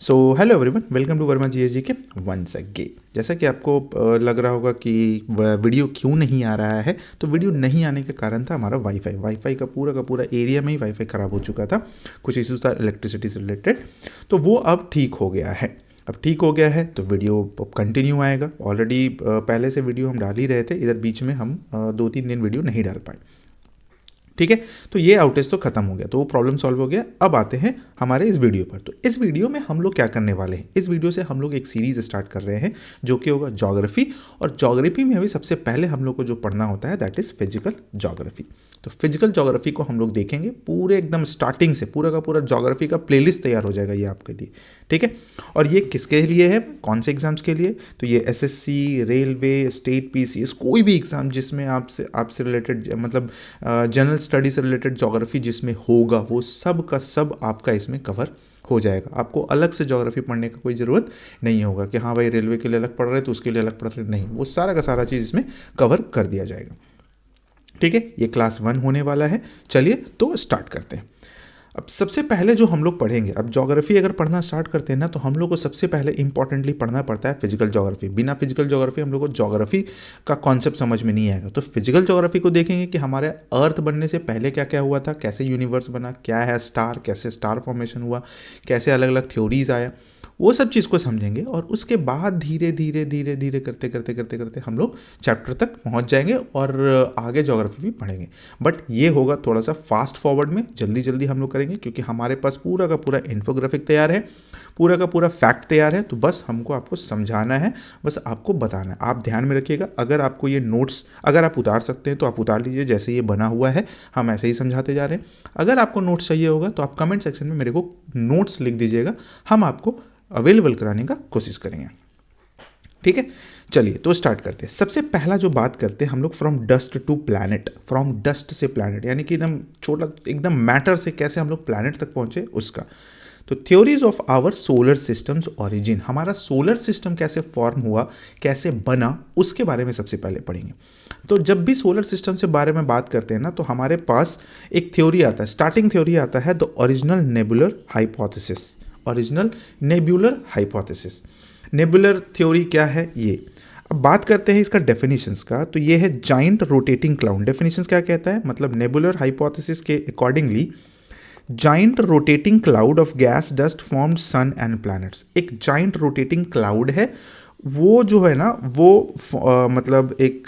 So hello everyone, welcome to Verma GSG के once again. जैसा कि आपको लग रहा होगा कि वीडियो क्यों नहीं आ रहा है, तो वीडियो नहीं आने का कारण था हमारा वाईफाई का पूरा एरिया में ही वाईफाई ख़राब हो चुका था। कुछ इश्यूज था इलेक्ट्रिसिटी से रिलेटेड, तो वो अब ठीक हो गया है। अब ठीक हो गया है तो वीडियो कंटिन्यू आएगा। ऑलरेडी पहले से वीडियो हम डाल ही रहे थे, इधर बीच में हम 2-3 दिन वीडियो नहीं डाल पाए। ठीक है, तो ये आउटेज तो खत्म हो गया, तो वो प्रॉब्लम सॉल्व हो गया। अब आते हैं हमारे इस वीडियो पर। तो इस वीडियो में हम लोग क्या करने वाले हैं, इस वीडियो से हम लोग एक सीरीज स्टार्ट कर रहे हैं जो कि होगा ज्योग्राफी। और ज्योग्राफी में अभी सबसे पहले हम लोग को जो पढ़ना होता है दैट इज़ फिजिकल ज्योग्राफी। तो फिजिकल ज्योग्राफी को हम लोग देखेंगे पूरे एकदम स्टार्टिंग से। पूरा का पूरा ज्योग्राफी का प्लेलिस्ट तैयार हो जाएगा ये आपके लिए। ठीक है, और ये किसके लिए है, कौन से एग्जाम्स के लिए? तो ये एसएससी, रेलवे, स्टेट पीसीएस, कोई भी एग्जाम जिसमें आपसे रिलेटेड मतलब जनरल स्टडी से रिलेटेड ज्योग्राफी जिसमें होगा, वो सब का सब आपका इसमें कवर हो जाएगा। आपको अलग से ज्योग्राफी पढ़ने का कोई ज़रूरत नहीं होगा कि हाँ भाई रेलवे के लिए अलग पढ़ रहे तो उसके लिए अलग पढ़ रहे, नहीं, वो सारा का सारा चीज़ इसमें कवर कर दिया जाएगा। ठीक है, ये क्लास 1 होने वाला है। चलिए तो स्टार्ट करते हैं। अब सबसे पहले जो हम लोग पढ़ेंगे, अब ज्योग्राफी अगर पढ़ना स्टार्ट करते हैं ना, तो हम लोग को सबसे पहले इंपॉर्टेंटली पढ़ना पड़ता है फिजिकल ज्योग्राफी। बिना फिजिकल ज्योग्राफी हम लोग को ज्योग्राफी का कॉन्सेप्ट समझ में नहीं आएगा। तो फिजिकल ज्योग्राफी को देखेंगे कि हमारे अर्थ बनने से पहले क्या क्या हुआ था, कैसे यूनिवर्स बना, क्या है स्टार, कैसे स्टार फॉर्मेशन हुआ, कैसे अलग अलग थ्योरीज आया, वो सब चीज़ को समझेंगे। और उसके बाद धीरे धीरे करते हम लोग चैप्टर तक पहुंच जाएंगे और आगे ज्योग्राफी भी पढ़ेंगे। बट ये होगा थोड़ा सा फास्ट फॉरवर्ड में, जल्दी हम लोग करेंगे क्योंकि हमारे पास पूरा का पूरा इन्फोग्राफिक तैयार है, पूरा का पूरा फैक्ट तैयार है। तो बस हमको आपको समझाना है, बस आपको बताना है। आप ध्यान में रखिएगा, अगर आपको ये नोट्स अगर आप उतार सकते हैं तो आप उतार लीजिए, जैसे ये बना हुआ है हम ऐसे ही समझाते जा रहे हैं। अगर आपको नोट्स चाहिए होगा तो आप कमेंट सेक्शन में मेरे को नोट्स लिख दीजिएगा, हम आपको अवेलेबल कराने का कोशिश करेंगे। ठीक है, चलिए तो स्टार्ट करते हैं। सबसे पहला जो बात करते हैं हम लोग, from dust to planet. From dust से प्लैनेट यानी कि एकदम छोटा एकदम मैटर से कैसे हम लोग प्लैनेट तक पहुंचे उसका। तो theories of our solar systems origin, हमारा सोलर सिस्टम कैसे फॉर्म हुआ, कैसे बना, उसके बारे में सबसे पहले पढ़ेंगे। तो जब भी सोलर सिस्टम से बारे में बात करते हैं ना, तो हमारे पास एक थ्योरी आता है, स्टार्टिंग थ्योरी आता है the original nebular hypothesis. Original nebular hypothesis, nebular theory क्या है ये। अब बात करते हैं इसका डेफिनेशंस का। तो ये है जाइंट रोटेटिंग क्लाउड। डेफिनेशंस क्या कहता है, मतलब नेबुलर हाइपोथेसिस के accordingly giant rotating cloud of gas dust formed sun and planets. एक जाइंट रोटेटिंग क्लाउड है, वो जो है ना वो मतलब एक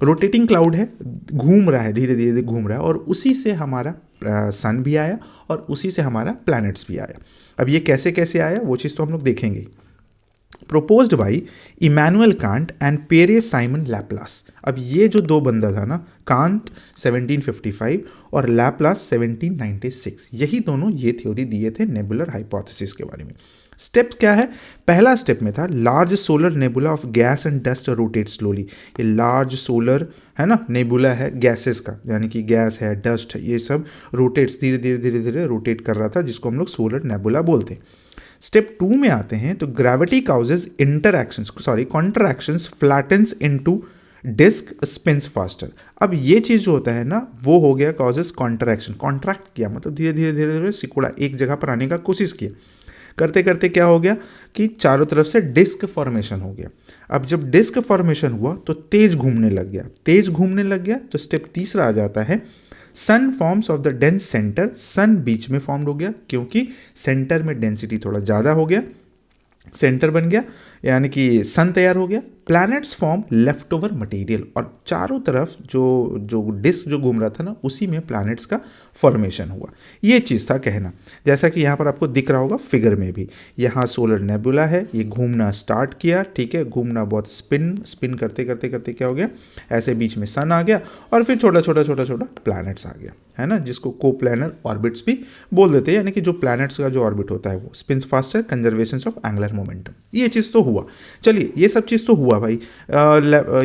रोटेटिंग क्लाउड है, घूम रहा है, धीरे धीरे घूम रहा है, और उसी से हमारा सन भी आया और उसी से हमारा प्लैनेट्स भी आया। अब ये कैसे कैसे आया वो चीज़ तो हम लोग देखेंगे। Proposed by Immanuel Kant and पेरे साइमन लैप्लास। अब ये जो दो बंदा था ना, कांट 1755 और लैप्लास 1796, यही दोनों ये थ्योरी दिए थे नेबुलर हाइपोथेसिस के बारे में। स्टेप्स क्या है, पहला स्टेप में था large solar nebula of gas and dust rotate slowly. ये लार्ज सोलर है ना, नेबुला है गैसेस का, यानी कि गैस है, डस्ट है, ये सब रोटेट्स धीरे धीरे रोटेट कर रहा था, जिसको हम लोग सोलर नेबुला बोलते हैं। स्टेप 2 में आते हैं तो gravity causes contractions flattens into disc spins faster. अब ये चीज़ जो होता है ना, वो हो गया काउजेज कॉन्ट्रैक्शन, कॉन्ट्रैक्ट किया मतलब धीरे धीरे सिकुड़ा, एक जगह पर आने का कोशिश किया। करते करते क्या हो गया कि चारों तरफ से डिस्क फॉर्मेशन हो गया। अब जब डिस्क फॉर्मेशन हुआ तो तेज घूमने लग गया, तो स्टेप तीसरा आ जाता है sun forms of the dense centre. Sun बीच में फॉर्म्ड हो गया क्योंकि सेंटर में डेंसिटी थोड़ा ज़्यादा हो गया, सेंटर बन गया, यानी कि सन तैयार हो गया। Planets form left over material, और चारों तरफ जो डिस्क जो घूम रहा था ना, उसी में प्लैनेट्स का फॉर्मेशन हुआ। ये चीज़ था कहना, जैसा कि यहाँ पर आपको दिख रहा होगा फिगर में भी। यहाँ सोलर नेबुला है, ये घूमना स्टार्ट किया, ठीक है, घूमना बहुत स्पिन करते क्या हो गया, ऐसे बीच में सन आ गया और फिर छोटा प्लैनेट्स आ गया, है ना, जिसको को प्लैनर ऑर्बिट्स भी बोल देते हैं, यानी कि जो प्लैनेट्स का जो ऑर्बिट होता है वो spins faster, conservation of angular momentum. ये चीज़ तो हुआ। चलिए ये सब चीज़ तो हुआ भाई।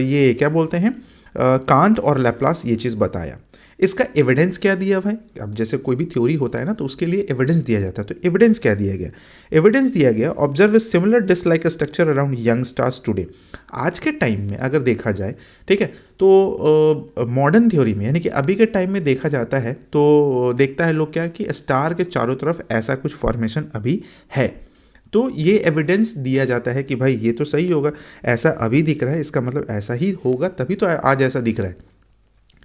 ये क्या बोलते हैं, कांट और लैप्लास ये चीज़ बताया। इसका एविडेंस क्या दिया भाई? अब जैसे कोई भी थ्योरी होता है ना, तो उसके लिए एविडेंस दिया जाता है। तो एविडेंस क्या दिया गया? एविडेंस दिया गया observe similar disk like structure around young stars today. आज के टाइम में अगर देखा जाए, ठीक है, तो मॉडर्न थ्योरी में यानी कि अभी के टाइम में देखा जाता है तो देखता है लोग क्या कि स्टार के चारों तरफ ऐसा कुछ फॉर्मेशन अभी है। तो ये एविडेंस दिया जाता है कि भाई ये तो सही होगा, ऐसा अभी दिख रहा है, इसका मतलब ऐसा ही होगा, तभी तो आज ऐसा दिख रहा है,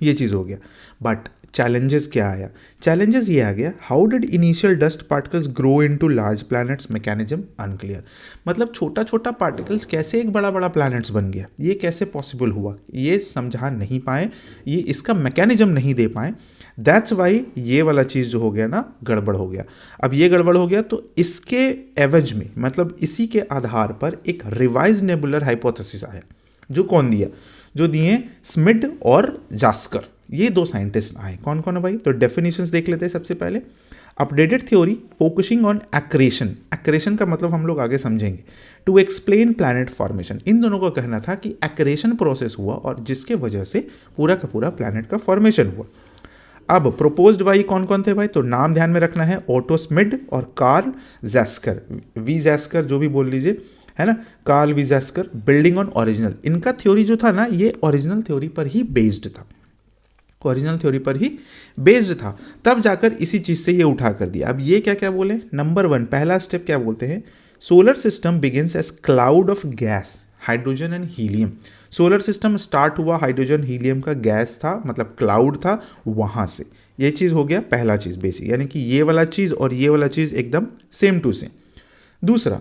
ये चीज़ हो गया। बट चैलेंजेस क्या आया? चैलेंजेस ये आ गया, how did initial dust particles grow into large planets, mechanism unclear. मतलब छोटा छोटा पार्टिकल्स कैसे एक बड़ा बड़ा प्लैनेट्स बन गया, ये कैसे पॉसिबल हुआ, ये समझा नहीं पाए, ये इसका मैकेनिज्म नहीं दे पाए। दैट्स वाई ये वाला चीज़ जो हो गया ना, गड़बड़ हो गया। अब ये गड़बड़ हो गया तो इसके एवज में, मतलब इसी के आधार पर एक रिवाइज नेबुलर हाइपोथेसिस आया। जो कौन दिया? जो दिए स्मिड और जास्कर, ये दो साइंटिस्ट आए। कौन कौन है भाई? तो डेफिनेशंस देख लेते हैं सबसे पहले। Updated theory focusing on accretion, accretion का मतलब हम लोग आगे समझेंगे, टू एक्सप्लेन प्लैनेट फॉर्मेशन। इन दोनों का कहना था कि एक्रेशन प्रोसेस हुआ और जिसके वजह से पूरा का पूरा प्लैनेट का फॉर्मेशन हुआ। अब प्रोपोज्ड बाई कौन कौन थे भाई? तो नाम ध्यान में रखना है, ओटो स्मिड और कार्ल जैस्कर, वी जैस्कर जो भी बोल लीजिए, है ना, Carl Weizsacker. Building on original, इनका थ्योरी जो था ना, ये ओरिजिनल थ्योरी पर ही बेस्ड था, ओरिजिनल थ्योरी पर ही बेस्ड था। तब जाकर इसी चीज़ से ये उठा कर दिया। अब ये क्या क्या बोले? नंबर 1 पहला स्टेप क्या बोलते हैं? Solar system begins as cloud of gas, hydrogen and helium. Solar system start हुआ हाइड्रोजन हीलियम का गैस था, मतलब क्लाउड था, वहाँ से। ये चीज़ हो गया पहला चीज़ बेसिक, यानी कि ये वाला चीज़ और ये वाला चीज़ एकदम सेम टू सेम। दूसरा,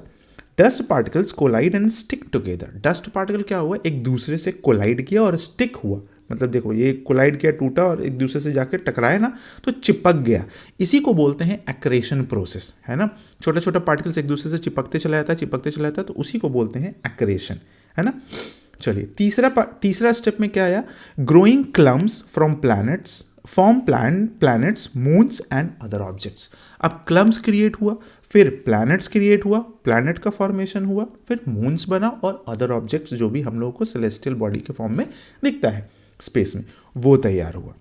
dust particles collide and stick together. Dust particle क्या हुआ? एक दूसरे से कोलाइड किया और स्टिक हुआ, मतलब देखो ये कोलाइड किया, टूटा और एक दूसरे से जाकर टकराया ना, तो चिपक गया। इसी को बोलते हैं एक्रेशन प्रोसेस, है ना। छोटा छोटा पार्टिकल्स एक दूसरे से चिपकते चला जाता है, चिपकते चला जाता है, तो उसी को बोलते हैं एक्रेशन, है ना। चलिए तीसरा स्टेप में क्या आया? Growing clumps from planets, form planets, moons and other objects. अब क्लम्स क्रिएट हुआ, फिर प्लैनेट्स क्रिएट हुआ, प्लैनेट का फॉर्मेशन हुआ, फिर मून्स बना और अदर ऑब्जेक्ट्स जो भी हम लोगों को सेलेस्टियल बॉडी के फॉर्म में दिखता है स्पेस में, वो तैयार हुआ।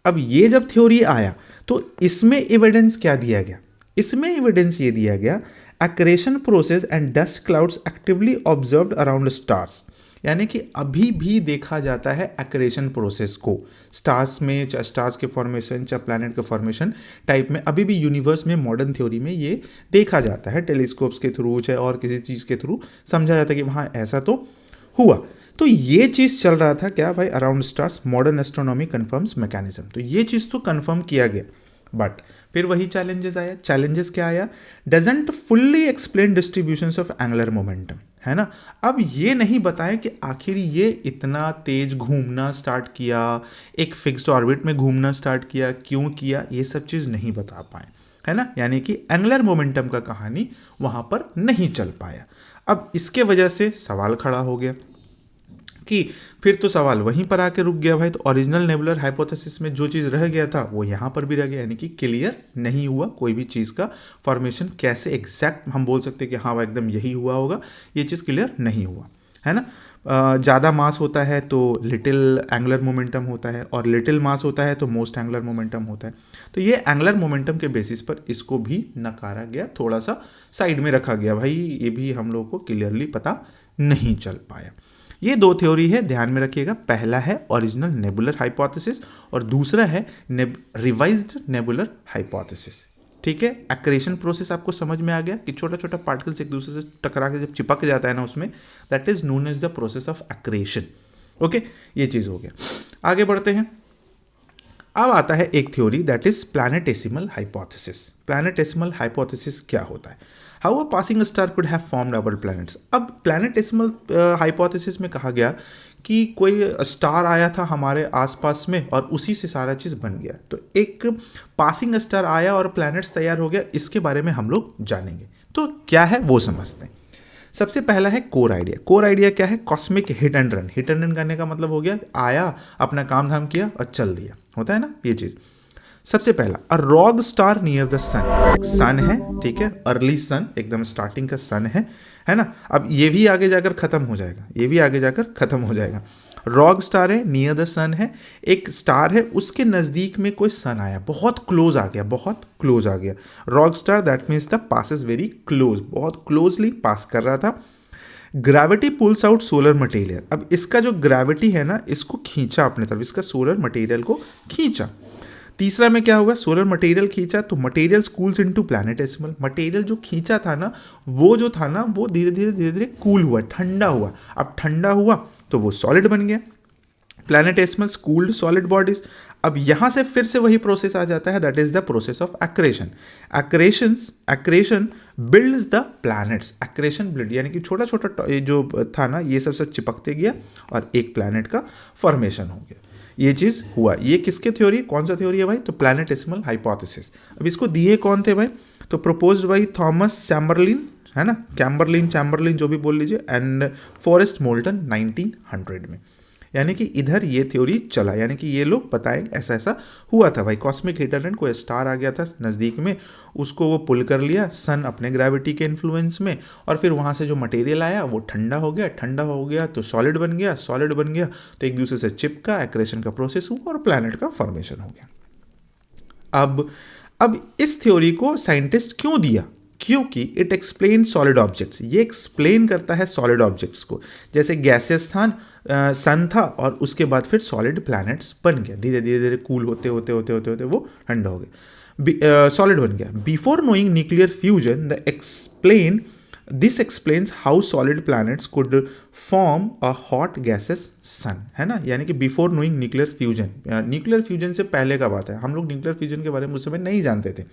अब ये जब थ्योरी आया तो इसमें एविडेंस क्या दिया गया? इसमें एविडेंस ये दिया गया, accretion process and dust clouds actively observed around stars. यानी कि अभी भी देखा जाता है एक्रेशन प्रोसेस को स्टार्स में, चाहे स्टार्स के फॉर्मेशन चाहे प्लैनेट के फॉर्मेशन टाइप में, अभी भी यूनिवर्स में मॉडर्न थ्योरी में ये देखा जाता है। टेलीस्कोप्स के थ्रू चाहे और किसी चीज़ के थ्रू समझा जाता है कि वहाँ ऐसा तो हुआ। तो ये चीज़ चल रहा था क्या भाई? Around stars modern astronomy confirms mechanism. तो ये चीज़ तो कन्फर्म किया गया, बट फिर वही चैलेंजेस आया। चैलेंजेस क्या आया? Doesn't fully explain distributions of angular momentum, है ना। अब ये नहीं बताया कि आखिर ये इतना तेज घूमना स्टार्ट किया, एक फिक्स्ड ऑर्बिट में घूमना स्टार्ट किया, क्यों किया, ये सब चीज़ नहीं बता पाए, है ना। यानी कि एंगुलर मोमेंटम का कहानी वहाँ पर नहीं चल पाया। अब इसके वजह से सवाल खड़ा हो गया कि फिर तो सवाल वहीं पर आके रुक गया भाई। तो ओरिजिनल नेबुलर हाइपोथेसिस में जो चीज़ रह गया था वो यहाँ पर भी रह गया, यानी कि क्लियर नहीं हुआ कोई भी चीज़ का फॉर्मेशन कैसे एग्जैक्ट हम बोल सकते हैं कि हाँ वो एकदम यही हुआ होगा, ये चीज़ क्लियर नहीं हुआ, है ना। ज़्यादा मास होता है तो लिटिल एंगुलर मोमेंटम होता है, और लिटिल मास होता है तो मोस्ट एंगुलर मोमेंटम होता है। तो ये एंगुलर मोमेंटम के बेसिस पर इसको भी नकारा गया, थोड़ा सा साइड में रखा गया भाई, ये भी हम लोग को क्लियरली पता नहीं चल पाया। ये दो थ्योरी है, ध्यान में रखिएगा। पहला है ओरिजिनल नेबुलर हाइपोथेसिस और दूसरा है रिवाइज्ड नेबुलर हाइपोथेसिस। ठीक है, एक्रेशन प्रोसेस आपको समझ में आ गया कि छोटा छोटा पार्टिकल्स एक दूसरे से टकरा के जब चिपक जाता है ना उसमें, that is known as the process of accretion. Okay, ये चीज़ हो गया। आगे बढ़ते हैं। अब आता है एक theory that is planetesimal hypothesis. Planetesimal hypothesis क्या होता है? How a passing star could have formed our planets. अब प्लैनेटेसिमल हाइपोथेसिस में कहा गया कि कोई स्टार आया था हमारे आसपास में और उसी से सारा चीज़ बन गया। तो एक पासिंग स्टार आया और प्लैनेट्स तैयार हो गया, इसके बारे में हम लोग जानेंगे। तो क्या है वो समझते हैं। सबसे पहला है कोर आइडिया। कोर आइडिया क्या है? Cosmic hit and run. Hit and run करने का मतलब हो गया आया, अपना काम धाम किया और चल दिया, होता है ना ये चीज़। सबसे पहला, अ रॉग स्टार नियर द सन। सन है, ठीक है, अर्ली सन, एकदम स्टार्टिंग का सन है ना। अब ये भी आगे जाकर खत्म हो जाएगा, ये भी आगे जाकर खत्म हो जाएगा। रॉग स्टार है, नियर द सन है, एक स्टार है, उसके नज़दीक में कोई सन आया, बहुत क्लोज आ गया, बहुत क्लोज आ गया। Rogue star that means the passes very close, बहुत क्लोजली पास कर रहा था। Gravity pulls out solar material. अब इसका जो ग्रेविटी है ना, इसको खींचा अपने तरफ, इसका सोलर मटेरियल को खींचा। तीसरा में क्या हुआ, सोलर मटेरियल खींचा तो मटेरियल कूल्स इनटू प्लैनेटेसिमल, मटेरियल जो खींचा था ना वो जो था ना वो धीरे धीरे कूल हुआ, ठंडा हुआ। अब ठंडा हुआ तो वो सॉलिड बन गया, प्लैनेटेसिमल्स कूल्ड सॉलिड बॉडीज। अब यहां से फिर से वही प्रोसेस आ जाता है, that is the process of accretion. Accretion builds the planets, accretion build यानी कि छोटा छोटा जो था ना ये सब चिपकते गया और एक प्लैनेट का फॉर्मेशन हो गया। ये चीज हुआ। ये किसके थ्योरी, कौन सा थ्योरी है भाई, तो प्लैनेटेसिमल हाइपोथेसिस। अब इसको दिए कौन थे भाई, तो प्रपोज्ड बाई थॉमस चैम्बरलिन, है ना, चैम्बरलिन जो भी बोल लीजिए, एंड फॉरेस्ट मोल्टन 1900 में। यानी कि इधर ये थ्योरी चला, यानी कि ये लोग बताएं ऐसा ऐसा हुआ था भाई। कॉस्मिक हिटरनेट कोई स्टार आ गया था नज़दीक में, उसको वो पुल कर लिया सन अपने ग्रेविटी के इन्फ्लुएंस में, और फिर वहाँ से जो मटेरियल आया वो ठंडा हो गया तो सॉलिड बन गया तो एक दूसरे से चिपका, एक्रेशन का प्रोसेस हुआ और प्लैनेट का फॉर्मेशन हो गया। अब इस थ्योरी को साइंटिस्ट क्यों दिया, क्योंकि इट एक्सप्लेन सॉलिड ऑब्जेक्ट्स, ये एक्सप्लेन करता है सॉलिड ऑब्जेक्ट्स को। जैसे गैसियस स्थान सन था और उसके बाद फिर सॉलिड प्लैनेट्स बन गया, धीरे धीरे कूल होते वो ठंडा हो गया, सॉलिड बन गया। Before knowing nuclear fusion this explains how solid planets could form a hot gases sun, है ना। यानी कि बिफोर नोइंग न्यूक्लियर फ्यूजन से पहले का बात है, हम लोग न्यूक्लियर फ्यूजन के बारे में उस समय नहीं जानते थे,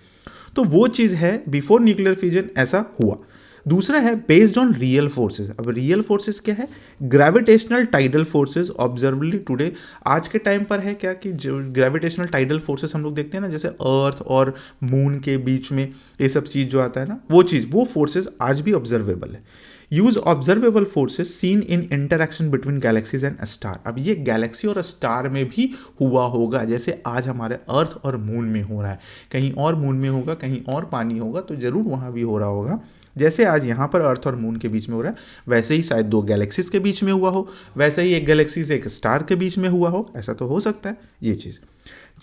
तो वो चीज़ है बिफोर न्यूक्लियर फ्यूजन ऐसा हुआ। दूसरा है बेस्ड ऑन रियल फोर्सेस। अब रियल फोर्सेस क्या है, ग्रेविटेशनल टाइडल फोर्सेस ऑब्जर्वेबली टुडे, आज के टाइम पर है क्या कि जो ग्रेविटेशनल टाइडल फोर्सेस हम लोग देखते हैं ना, जैसे अर्थ और मून के बीच में ये सब चीज़ जो आता है ना, वो फोर्सेस आज भी ऑब्जर्वेबल है। Use observable forces seen in interaction between galaxies and star. अब ये गैलेक्सी और स्टार में भी हुआ होगा, जैसे आज हमारे अर्थ और मून में हो रहा है, कहीं और मून में होगा, कहीं और पानी होगा, तो जरूर वहाँ भी हो रहा होगा। जैसे आज यहाँ पर अर्थ और मून के बीच में हो रहा है, वैसे ही शायद दो गैलेक्सीज के बीच में हुआ हो, वैसे ही एक गैलेक्सी से एक स्टार के बीच में हुआ हो, ऐसा तो हो सकता है ये चीज़।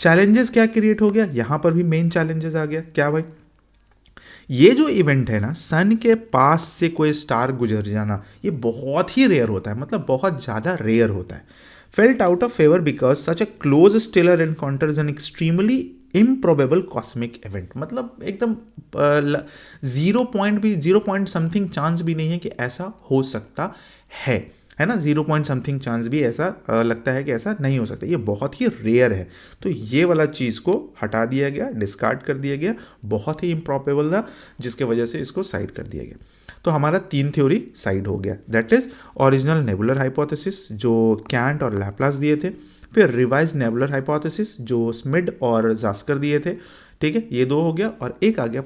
चैलेंजेस क्या क्रिएट हो गया, यहाँ पर भी मेन चैलेंजेस आ गया, क्या भाई, ये जो इवेंट है ना, सन के पास से कोई स्टार गुजर जाना, ये बहुत ही रेयर होता है, मतलब बहुत ज़्यादा रेयर होता है। Felt out of favour because such a close stellar encounter is an extremely improbable cosmic event, मतलब एकदम 0 पॉइंट समथिंग चांस भी नहीं है कि ऐसा हो सकता है ना, 0 पॉइंट समथिंग चांस भी ऐसा लगता है कि ऐसा नहीं हो सकता, ये बहुत ही रेयर है। तो ये वाला चीज़ को हटा दिया गया, डिस्कार्ड कर दिया गया, बहुत ही इम्प्रॉबेबल था, जिसके वजह से इसको साइड कर दिया गया। तो हमारा 3 थ्योरी साइड हो गया, that is original nebular hypothesis जो कैंट और लैप्लास दिए थे, फिर रिवाइज नेबुलर हाइपोथेसिस जो स्मिड और जास्कर दिए थे, ठीक है, ये 2 हो गया, और एक आ गया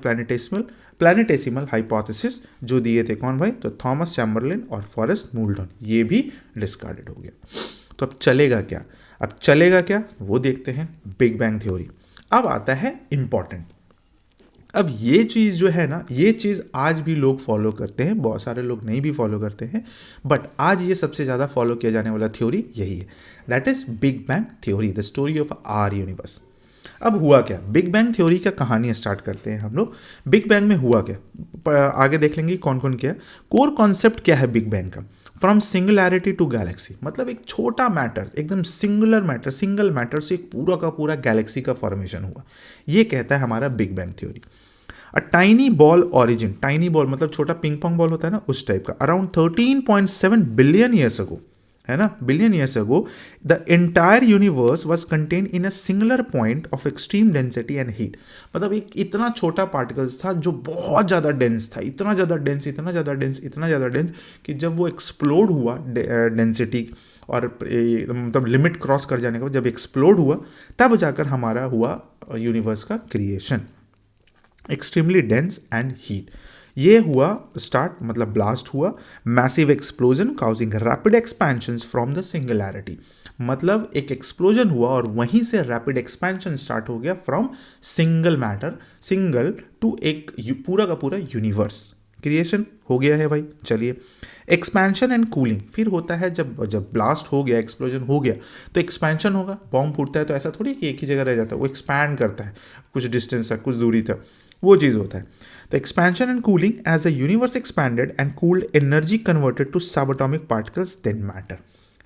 प्लैनेटेसिमल हाइपोथेसिस जो दिए थे कौन भाई, तो थॉमस चैम्बरलिन और फॉरेस्ट मोल्टन, ये भी डिस्कार्डेड हो गया। तो अब चलेगा क्या वो देखते हैं, बिग बैंग थ्योरी। अब आता है इंपॉर्टेंट, अब ये चीज़ जो है ना, ये चीज़ आज भी लोग फॉलो करते हैं, बहुत सारे लोग नहीं भी फॉलो करते हैं, बट आज ये सबसे ज़्यादा फॉलो किया जाने वाला थ्योरी यही है, that is big bang theory, the story of our universe. अब हुआ क्या, बिग बैंग थ्योरी का कहानी स्टार्ट करते हैं हम लोग। बिग बैंग में हुआ क्या, आगे देख लेंगे कौन कौन क्या। कोर कॉन्सेप्ट क्या है बिग बैंग का, फ्रॉम सिंगुलैरिटी टू गैलेक्सी, मतलब एक छोटा मैटर, एकदम सिंगल मैटर से एक पूरा का पूरा गैलेक्सी का फॉर्मेशन हुआ, ये कहता है हमारा big bang theory. A tiny ball origin, tiny ball मतलब छोटा पिंग पोंग बॉल होता है ना, उस टाइप का, अराउंड 13.7 बिलियन ईयर्स अगो, है ना, billion years ago the entire universe was contain in a singular point of extreme density and heat. मतलब एक इतना छोटा पार्टिकल्स था जो बहुत ज़्यादा डेंस था, इतना ज़्यादा डेंस कि जब वो एक्सप्लोड हुआ डेंसिटी और मतलब लिमिट क्रॉस कर जाने के बाद जब एक्सप्लोड हुआ, तब जाकर हमारा हुआ यूनिवर्स का creation, extremely dense and heat. ये हुआ स्टार्ट, मतलब ब्लास्ट हुआ, massive explosion causing rapid expansion from the singularity, मतलब एक एक्सप्लोजन हुआ और वहीं से रैपिड एक्सपेंशन स्टार्ट हो गया फ्रॉम सिंगल टू एक पूरा का पूरा यूनिवर्स, क्रिएशन हो गया है भाई। चलिए, एक्सपेंशन एंड कूलिंग फिर होता है, जब ब्लास्ट हो गया, एक्सप्लोजन हो गया, तो एक्सपेंशन होगा, बॉम्ब फूटता है तो ऐसा थोड़ी कि एक ही जगह रह जाता है, वो एक्सपैंड करता है, कुछ डिस्टेंस तक, कुछ दूरी तक, वो चीज़ होता है। तो expansion and cooling, as the universe expanded and cooled, energy converted to sub atomic particles then matter,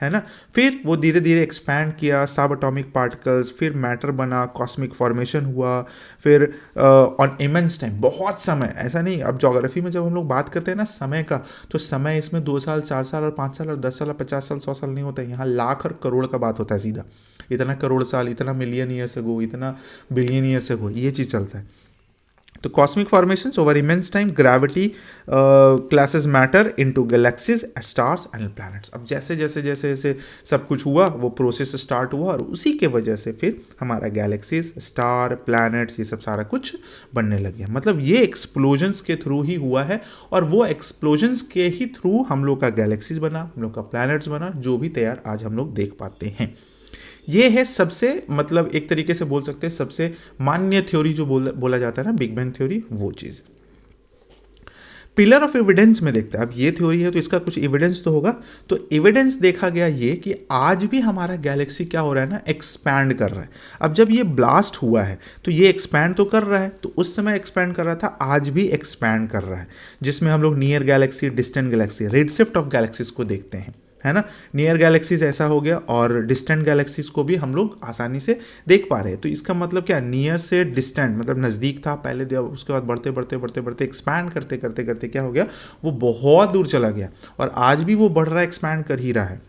है ना। फिर वो धीरे धीरे एक्सपैंड किया, सब एटॉमिक पार्टिकल्स, फिर मैटर बना, कॉस्मिक फॉर्मेशन हुआ, फिर ऑन इमेंस टाइम, बहुत समय, ऐसा नहीं, अब ज्योग्राफी में जब हम लोग बात करते हैं ना समय का, तो समय इसमें 2 साल 4 साल और 5 साल और 10 साल और 50 साल 100 साल नहीं होता है, यहाँ लाख और करोड़ का बात होता है सीधा। इतना करोड़ साल, इतना मिलियन ईयर्स अगो, इतना बिलियन ईयर्स अगो, ये चीज़ चलता है। तो cosmic formations over immense time, gravity classes matter into galaxies, stars and planets. अब जैसे जैसे जैसे जैसे सब कुछ हुआ, वो प्रोसेस स्टार्ट हुआ, और उसी के वजह से फिर हमारा गैलेक्सीज, स्टार, प्लैनेट्स, ये सब सारा कुछ बनने लग गया। मतलब ये एक्सप्लोजन्स के थ्रू ही हुआ है, और वो एक्सप्लोजन्स के ही थ्रू हम लोग का गैलेक्सीज बना, हम लोग का प्लैनेट्स बना, जो भी तैयार आज हम लोग देख पाते हैं। ये है सबसे, मतलब एक तरीके से बोल सकते हैं सबसे मान्य थ्योरी जो बोला जाता है ना, बिग बैंग थ्योरी, वो चीज़। पिलर ऑफ एविडेंस में देखते हैं, अब ये थ्योरी है तो इसका कुछ एविडेंस तो होगा। तो एविडेंस देखा गया ये कि आज भी हमारा गैलेक्सी क्या हो रहा है ना, एक्सपैंड कर रहा है। अब जब ये ब्लास्ट हुआ है तो ये एक्सपैंड तो कर रहा है, तो उस समय एक्सपैंड कर रहा था, आज भी एक्सपैंड कर रहा है, जिसमें हम लोग near Galaxy, distant Galaxy, redshift of galaxies को देखते हैं, है ना। नियर गैलेक्सीज ऐसा हो गया, और डिस्टेंट गैलेक्सीज को भी हम लोग आसानी से देख पा रहे हैं। तो इसका मतलब क्या, नियर से डिस्टेंट मतलब नज़दीक था पहले, उसके बाद बढ़ते बढ़ते बढ़ते बढ़ते एक्सपैंड करते करते करते क्या हो गया, वो बहुत दूर चला गया, और आज भी वो बढ़ रहा है, एक्सपैंड कर ही रहा है।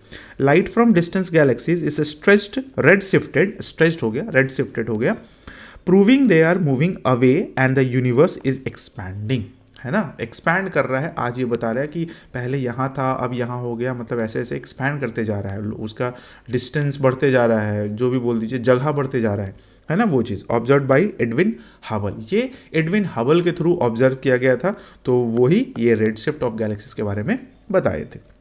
Light from distance galaxies is stretched, red shifted, stretched हो गया, रेड शिफ्टेड हो गया, proving they are moving away and the universe is expanding, है ना। एक्सपैंड कर रहा है, आज ये बता रहा है कि पहले यहाँ था, अब यहाँ हो गया, मतलब ऐसे ऐसे एक्सपैंड करते जा रहा है, उसका डिस्टेंस बढ़ते जा रहा है, जो भी बोल दीजिए, जगह बढ़ते जा रहा है ना। वो चीज़ ऑब्जर्व बाई एडविन हबल, ये एडविन हबल के थ्रू ऑब्जर्व किया गया था, तो वही ये रेडशिफ्ट ऑफ गैलेक्सीज के बारे में बताए थे।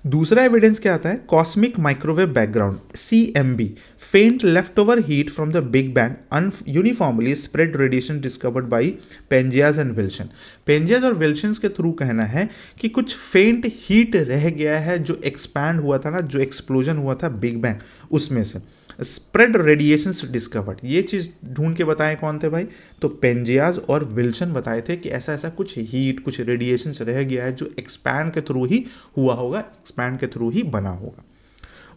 दूसरा एविडेंस क्या आता है, cosmic microwave background, CMB, faint left over heat from the big bang, uniformly spread radiation discovered by Penzias and Wilson. Penzias और विल्सन के थ्रू कहना है कि कुछ फेंट हीट रह गया है, जो एक्सपैंड हुआ था ना, जो एक्सप्लोजन हुआ था बिग बैंग, उसमें से स्प्रेड रेडिएशंस डिस्कवर्ड। ये चीज़ ढूंढ के बताए कौन थे भाई, तो पेंजियाज और विल्सन बताए थे कि ऐसा ऐसा कुछ हीट, कुछ रेडिएशंस रह गया है, जो एक्सपैंड के थ्रू ही हुआ होगा, एक्सपैंड के थ्रू ही बना होगा।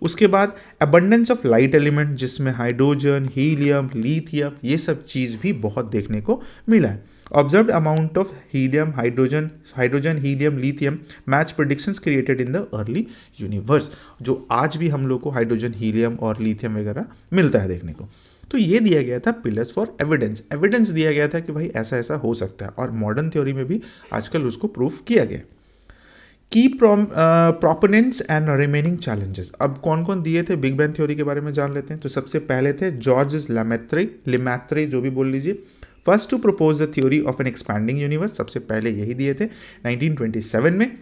उसके बाद अबंडेंस ऑफ लाइट एलिमेंट, जिसमें हाइड्रोजन, हीलियम, लिथियम, ये सब चीज़ भी बहुत देखने को मिला है। Observed amount of helium, hydrogen, helium, lithium match predictions created in the early universe, जो आज भी हम लोग को हाइड्रोजन, हीलियम और लिथियम वगैरह मिलता है देखने को। तो ये दिया गया था पिलर्स फॉर एविडेंस, एविडेंस दिया गया था कि भाई ऐसा ऐसा हो सकता है, और मॉडर्न थ्योरी में भी आजकल उसको प्रूफ किया गया। की प्रोपोनेंट्स एंड रिमेनिंग चैलेंजेस, अब कौन कौन दिए थे बिग बैंग थ्योरी के बारे में जान लेते हैं। तो सबसे पहले थे जॉर्ज लेमैत्रे, जो भी बोल लीजिए, first to propose the theory of an expanding universe, सबसे पहले यही दिए थे 1927 में,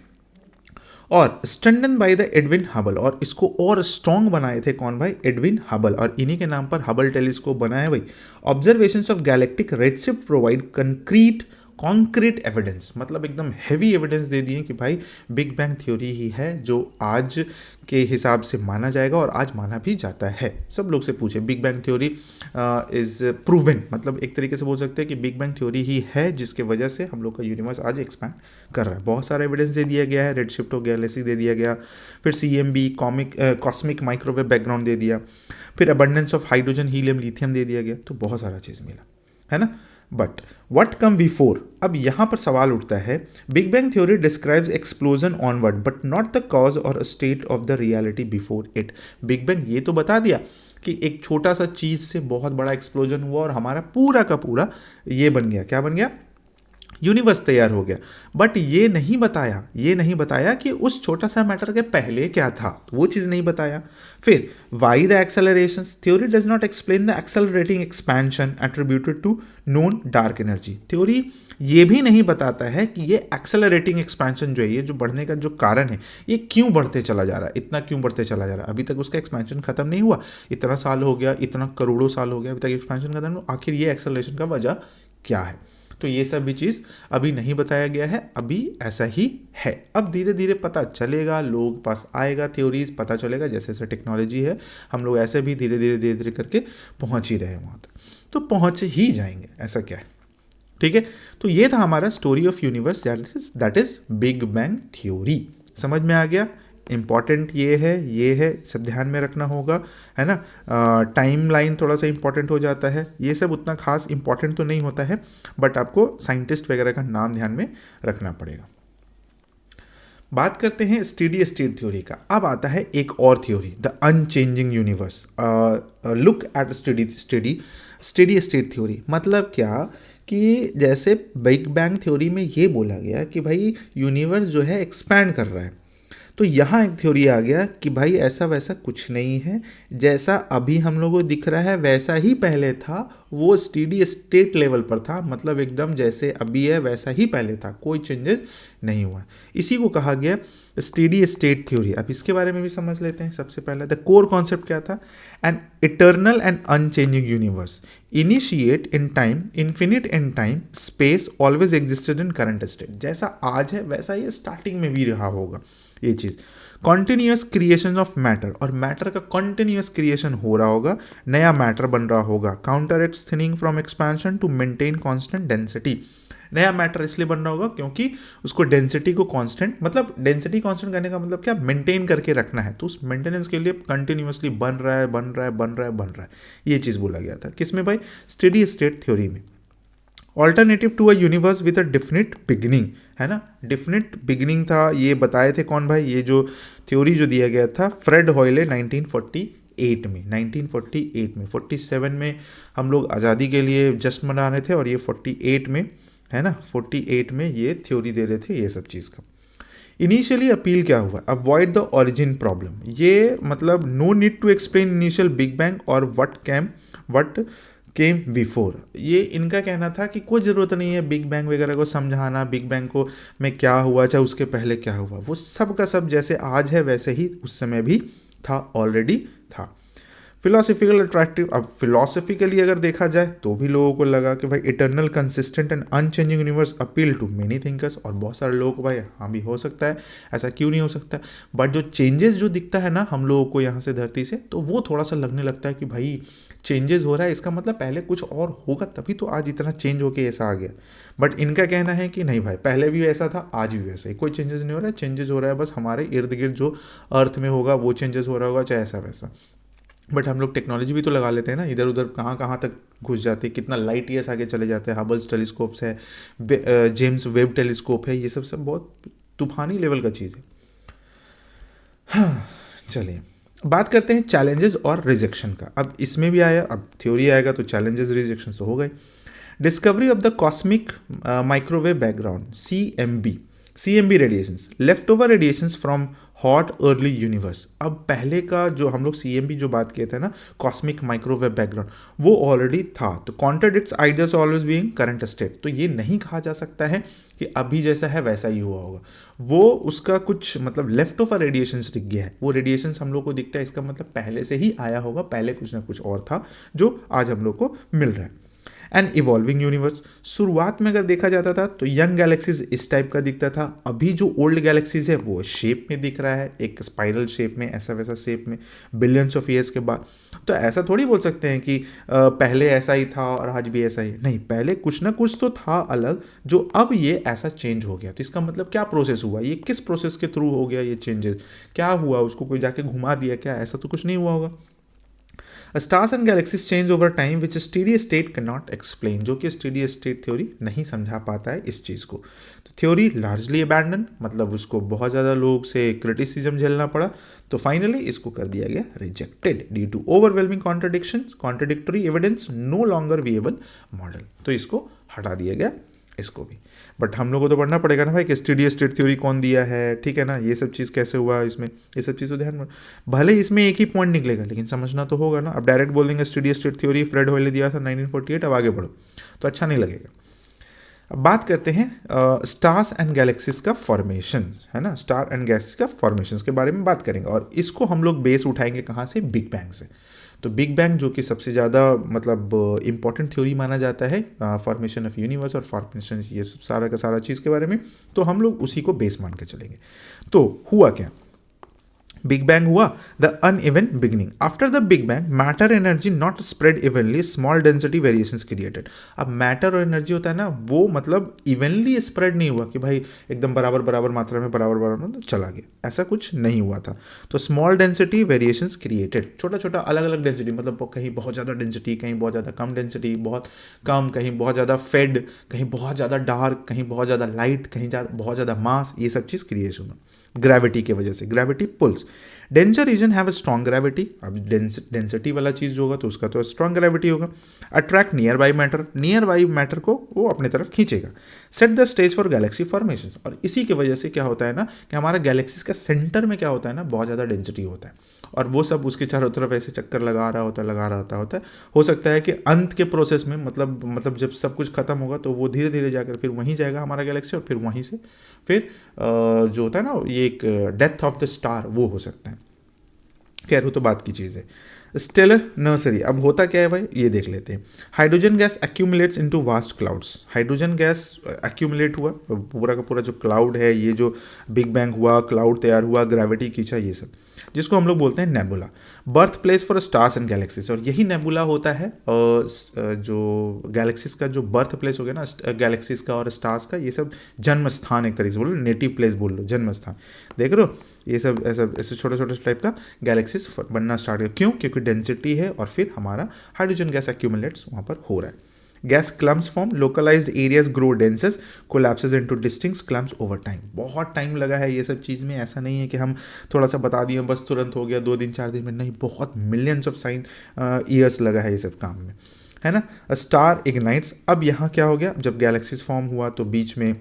और strengthen by the Edwin Hubble, और इसको और स्ट्रॉन्ग बनाए थे कौन भाई, एडविन हबल, और इन्हीं के नाम पर हबल टेलीस्कोप बना है भाई। Observations of galactic redshift provide concrete evidence, मतलब एकदम हैवी एविडेंस दे दिए कि भाई बिग बैंग थ्योरी ही है जो आज के हिसाब से माना जाएगा, और आज माना भी जाता है। सब लोग से पूछे, big bang theory is proven, मतलब एक तरीके से बोल सकते हैं कि बिग बैंग थ्योरी ही है जिसके वजह से हम लोग का यूनिवर्स आज एक्सपैंड कर रहा है। बहुत सारा एविडेंस दे दिया गया है, रेडशिफ्ट ऑफ गैलेक्सी दे दिया गया, फिर CMB, कॉस्मिक माइक्रोवेव बैकग्राउंड दे दिया, फिर abundance of hydrogen, helium, lithium दे दिया गया, तो बहुत सारा चीज़ मिला, है ना। बट वट कम बिफोर, अब यहाँ पर सवाल उठता है, big bang theory describes explosion onward but not the cause और state of the reality before it. Big bang ये तो बता दिया कि एक छोटा सा चीज़ से बहुत बड़ा एक्सप्लोजन हुआ और हमारा पूरा का पूरा ये बन गया, क्या बन गया, यूनिवर्स तैयार हो गया। बट ये नहीं बताया कि उस छोटा सा मैटर के पहले क्या था, तो वो चीज़ नहीं बताया। फिर why the accelerations, theory does not explain the accelerating expansion attributed to known dark energy. Theory ये भी नहीं बताता है कि ये एक्सेलरेटिंग एक्सपेंशन जो है, ये जो बढ़ने का जो कारण है, ये क्यों बढ़ते चला जा रहा है, इतना क्यों बढ़ते चला जा रहा है। अभी तक उसका एक्सपेंशन खत्म नहीं हुआ, इतना साल हो गया, इतना करोड़ों साल हो गया, अभी तक एक्सपेंशन खत्म नहीं हुआ, आखिर ये एक्सेलरेशन का वजह क्या है। तो ये सब भी चीज़ अभी नहीं बताया गया है, अभी ऐसा ही है। अब धीरे धीरे पता चलेगा, लोग पास आएगा, थ्योरीज पता चलेगा, जैसे जैसे टेक्नोलॉजी है, हम लोग ऐसे भी धीरे धीरे करके पहुंच ही रहे हैं वहाँ तक, तो पहुंच ही जाएंगे, ऐसा क्या है। ठीक है, तो ये था हमारा story of universe, that is big bang theory. समझ में आ गया, इम्पॉर्टेंट ये है सब ध्यान में रखना होगा, है ना। टाइम लाइन थोड़ा सा इम्पॉर्टेंट हो जाता है, ये सब उतना खास इम्पॉर्टेंट तो नहीं होता है, बट आपको साइंटिस्ट वगैरह का नाम ध्यान में रखना पड़ेगा। बात करते हैं स्टेडी स्टेट थ्योरी का। अब आता है एक और theory, the unchanging universe. Look at steady state theory. मतलब क्या कि जैसे बिग बैंग थ्योरी में ये बोला गया कि भाई यूनिवर्स जो है एक्सपैंड कर रहा है, तो यहाँ एक थ्योरी आ गया कि भाई ऐसा वैसा कुछ नहीं है, जैसा अभी हम लोगों को दिख रहा है वैसा ही पहले था, वो स्टेडी स्टेट लेवल पर था, मतलब एकदम जैसे अभी है वैसा ही पहले था, कोई चेंजेस नहीं हुआ। इसी को कहा गया स्टेडी स्टेट थ्योरी। अब इसके बारे में भी समझ लेते हैं। सबसे पहले द कोर कॉन्सेप्ट क्या था? An eternal and unchanging universe, initiate in time, infinite in time, space, always existed in current state. जैसा आज है वैसा ये स्टार्टिंग में भी रहा होगा ये चीज़। कॉन्टिन्यूस क्रिएशन ऑफ मैटर, और मैटर का कॉन्टिन्यूस क्रिएशन हो रहा होगा, नया मैटर बन रहा होगा। Counteract thinning from expansion to maintain constant density. नया मैटर इसलिए बन रहा होगा क्योंकि उसको डेंसिटी को कांस्टेंट, मतलब डेंसिटी कांस्टेंट करने का मतलब क्या, मेंटेन करके रखना है, तो उस मेंटेनेंस के लिए कंटिन्यूसली बन रहा है, ये चीज़ बोला गया था। किसमें भाई? स्टेडी स्टेट थ्योरी में। Alternative to a universe with a definite beginning, है ना, डिफिनिट बिगिनिंग था। ये बताए थे कौन भाई? ये जो थ्योरी जो दिया गया था फ्रेड हॉयले 1948 में। 1948 में, 47 में हम लोग आज़ादी के लिए जश्न मना रहे थे, और ये 48 में, है ना, 48 में ये थ्योरी दे रहे थे ये सब चीज़ का। इनिशियली अपील क्या हुआ? Avoid the origin problem. ये मतलब no need to explain initial big bang और व्हाट केम बिफोर। ये इनका कहना था कि कोई ज़रूरत नहीं है बिग बैंग वगैरह को समझाना, बिग बैंग को में क्या हुआ, चाहे उसके पहले क्या हुआ, वो सब का सब जैसे आज है वैसे ही उस समय भी था, ऑलरेडी था। Philosophical attractive. अब फिलोसफिकली अगर देखा जाए तो भी लोगों को लगा कि भाई eternal, consistent and unchanging universe appeal to many thinkers, और बहुत सारे लोगों को भाई हाँ भी हो सकता है, ऐसा क्यों नहीं हो सकता, बट जो चेंजेस जो दिखता है ना हम लोगों को यहाँ से धरती से, तो वो थोड़ा सा लगने लगता है कि भाई चेंजेस हो रहा है, इसका मतलब पहले कुछ और होगा तभी तो आज इतना चेंज होके ऐसा आ गया। बट इनका कहना है कि नहीं भाई, पहले भी ऐसा था, आज भी वैसा ही, कोई चेंजेस नहीं हो रहा है, चेंजेस हो रहा है बस हमारे इर्द गिर्द जो अर्थ में होगा वो चेंजेस हो रहा होगा, चाहे ऐसा वैसा। बट हम लोग टेक्नोलॉजी भी तो लगा लेते हैं ना, इधर उधर कहाँ कहाँ तक घुस जाते हैं, कितना लाइट ईयर्स आगे चले जाते हैं। हबल्स टेलीस्कोप्स है, जेम्स वेब टेलीस्कोप है, ये सब बहुत तूफानी लेवल का चीज़ है। हाँ, चलिए बात करते हैं चैलेंजेस और रिजेक्शन का। अब इसमें भी आया, अब थ्योरी आएगा तो चैलेंजेस रिजेक्शन तो हो गए। Discovery of the cosmic microwave background, CMB radiations, left over radiations from hot early universe. अब पहले का जो हम लोग CMB जो बात किए थे ना, कॉस्मिक माइक्रोवेव बैकग्राउंड, वो ऑलरेडी था, तो contradicts ideas always being current state. तो ये नहीं कहा जा सकता है कि अभी जैसा है वैसा ही हुआ होगा, वो उसका कुछ मतलब लेफ्ट ओवर रेडिएशंस दिख गया है, वो रेडिएशंस हम लोग को दिखता है, इसका मतलब पहले से ही आया होगा, पहले कुछ ना कुछ और था जो आज हम लोग को मिल रहा है। एंड इवॉल्विंग यूनिवर्स, शुरुआत में अगर देखा जाता था तो यंग गैलेक्सीज इस टाइप का दिखता था, अभी जो ओल्ड गैलेक्सीज है वो शेप में दिख रहा है, एक स्पाइरल शेप में, ऐसा वैसा शेप में, बिलियंस ऑफ ईयर्स के बाद। तो ऐसा थोड़ी बोल सकते हैं कि पहले ऐसा ही था और आज भी ऐसा ही, नहीं, पहले कुछ ना कुछ तो था अलग, जो अब ये ऐसा चेंज हो गया। तो इसका मतलब क्या प्रोसेस हुआ, ये किस प्रोसेस के थ्रू हो गया ये चेंजेस, क्या हुआ, उसको कोई जाके घुमा दिया क्या, ऐसा तो कुछ नहीं हुआ होगा। Stars and galaxies change over time which steady state can not explain, जो कि स्टेडी स्टेट थ्योरी नहीं समझा पाता है इस चीज़ को। तो थ्योरी लार्जली अबैंडन, मतलब उसको बहुत ज़्यादा लोग से क्रिटिसिज्म झेलना पड़ा, तो फाइनली इसको कर दिया गया rejected due to overwhelming contradictions, contradictory evidence, no longer viable model. तो इसको हटा दिया गया, इसको भी। बट हम लोग को तो पढ़ना पड़ेगा ना भाई कि स्टेडी स्टेट थ्योरी कौन दिया है, ठीक है ना, ये सब चीज़ कैसे हुआ इसमें, ये सब चीज़ तो ध्यान में, भले इसमें एक ही पॉइंट निकलेगा लेकिन समझना तो होगा ना। अब डायरेक्ट बोल देंगे स्टेडी स्टेट थ्योरी फ्रेड हॉयले दिया था 1948, अब आगे बढ़ो, तो अच्छा नहीं लगेगा। अब बात करते हैं स्टार्स एंड गैलेक्सीज का फॉर्मेशन, है ना, स्टार एंड गैलेक्सी का फॉर्मेशन के बारे में बात करेंगे, और इसको हम लोग बेस उठाएंगे कहाँ से, बिग बैंग से। तो बिग बैंग जो कि सबसे ज़्यादा मतलब इम्पॉर्टेंट थ्योरी माना जाता है फॉर्मेशन ऑफ यूनिवर्स और फॉर्मेशन, ये सारा का सारा चीज़ के बारे में, तो हम लोग उसी को बेस मान के चलेंगे। तो हुआ क्या, बिग बैंग हुआ, the uneven beginning. After the big bang matter energy not spread evenly, small density variations created. अब मैटर और एनर्जी होता है ना, वो मतलब इवनली स्प्रेड नहीं हुआ कि भाई एकदम बराबर बराबर मात्रा में बराबर में चला गया, ऐसा कुछ नहीं हुआ था। तो स्मॉल डेंसिटी वेरिएशंस क्रिएटेड, छोटा छोटा अलग अलग डेंसिटी, मतलब कहीं बहुत ज़्यादा डेंसिटी, कहीं बहुत ज़्यादा कम डेंसिटी, बहुत कम, कहीं बहुत ज़्यादा फेड, कहीं बहुत ज़्यादा डार्क, कहीं बहुत ज़्यादा लाइट, कहीं बहुत ज़्यादा मास, ये सब चीज़ क्रिएट हुआ ग्रेविटी की वजह से। Gravity pulls, denser region have a strong gravity. अब डेंसिटी वाला चीज़ जो होगा तो उसका तो स्ट्रॉन्ग ग्रेविटी होगा। Attract nearby matter, nearby matter को वो अपनी तरफ खींचेगा। Set the stage for galaxy formation, और इसी की वजह से क्या होता है ना कि हमारा गैलेक्सीज का सेंटर में क्या होता है ना, बहुत ज़्यादा डेंसिटी होता है, और वो सब उसके चारों तरफ ऐसे चक्कर लगा रहा होता है। हो सकता है कि अंत के प्रोसेस में मतलब जब सब कुछ खत्म होगा तो वो धीरे धीरे जाकर फिर वहीं जाएगा हमारा गैलेक्सी, और फिर वहीं से फिर जो होता है ना ये एक डेथ ऑफ द स्टार वो हो सकता है। खैर वो तो बात की चीज़ है। स्टेलर नर्सरी, अब होता क्या है भाई ये देख लेते हैं। Hydrogen gas accumulates into vast clouds, hydrogen gas accumulate हुआ, पूरा का पूरा जो क्लाउड है, ये जो बिग बैंग हुआ, क्लाउड तैयार हुआ, ग्रेविटी खींचा, ये सब, जिसको हम लोग बोलते हैं nebula. Birth place for stars and galaxies, और यही नेबुला होता है जो गैलेक्सीज का जो बर्थ प्लेस हो गया ना गैलेक्सीज का और स्टार्स का, ये सब जन्म स्थान, एक तरीके से बोलो नेटिव प्लेस बोल लो, जन्म स्थान। देख रहे हो ये सब ऐसे छोटे छोटे टाइप का गैलेक्सीज बनना स्टार्ट किया। क्यों? क्योंकि डेंसिटी है और फिर हमारा हाइड्रोजन गैस एक्यूमुलेट्स वहाँ पर हो रहा है। Gas clumps form, localised areas grow denser, collapses into distinct clumps over time. बहुत टाइम लगा है ये सब चीज़ में, ऐसा नहीं है कि हम थोड़ा सा बता दिए बस तुरंत हो गया 2 दिन 4 दिन में, नहीं, बहुत मिलियंस ऑफ ईयर्स लगा है ये सब काम में, है ना। स्टार इग्नाइट्स, अब यहाँ क्या हो गया, जब गैलेक्सीज फॉर्म हुआ तो बीच में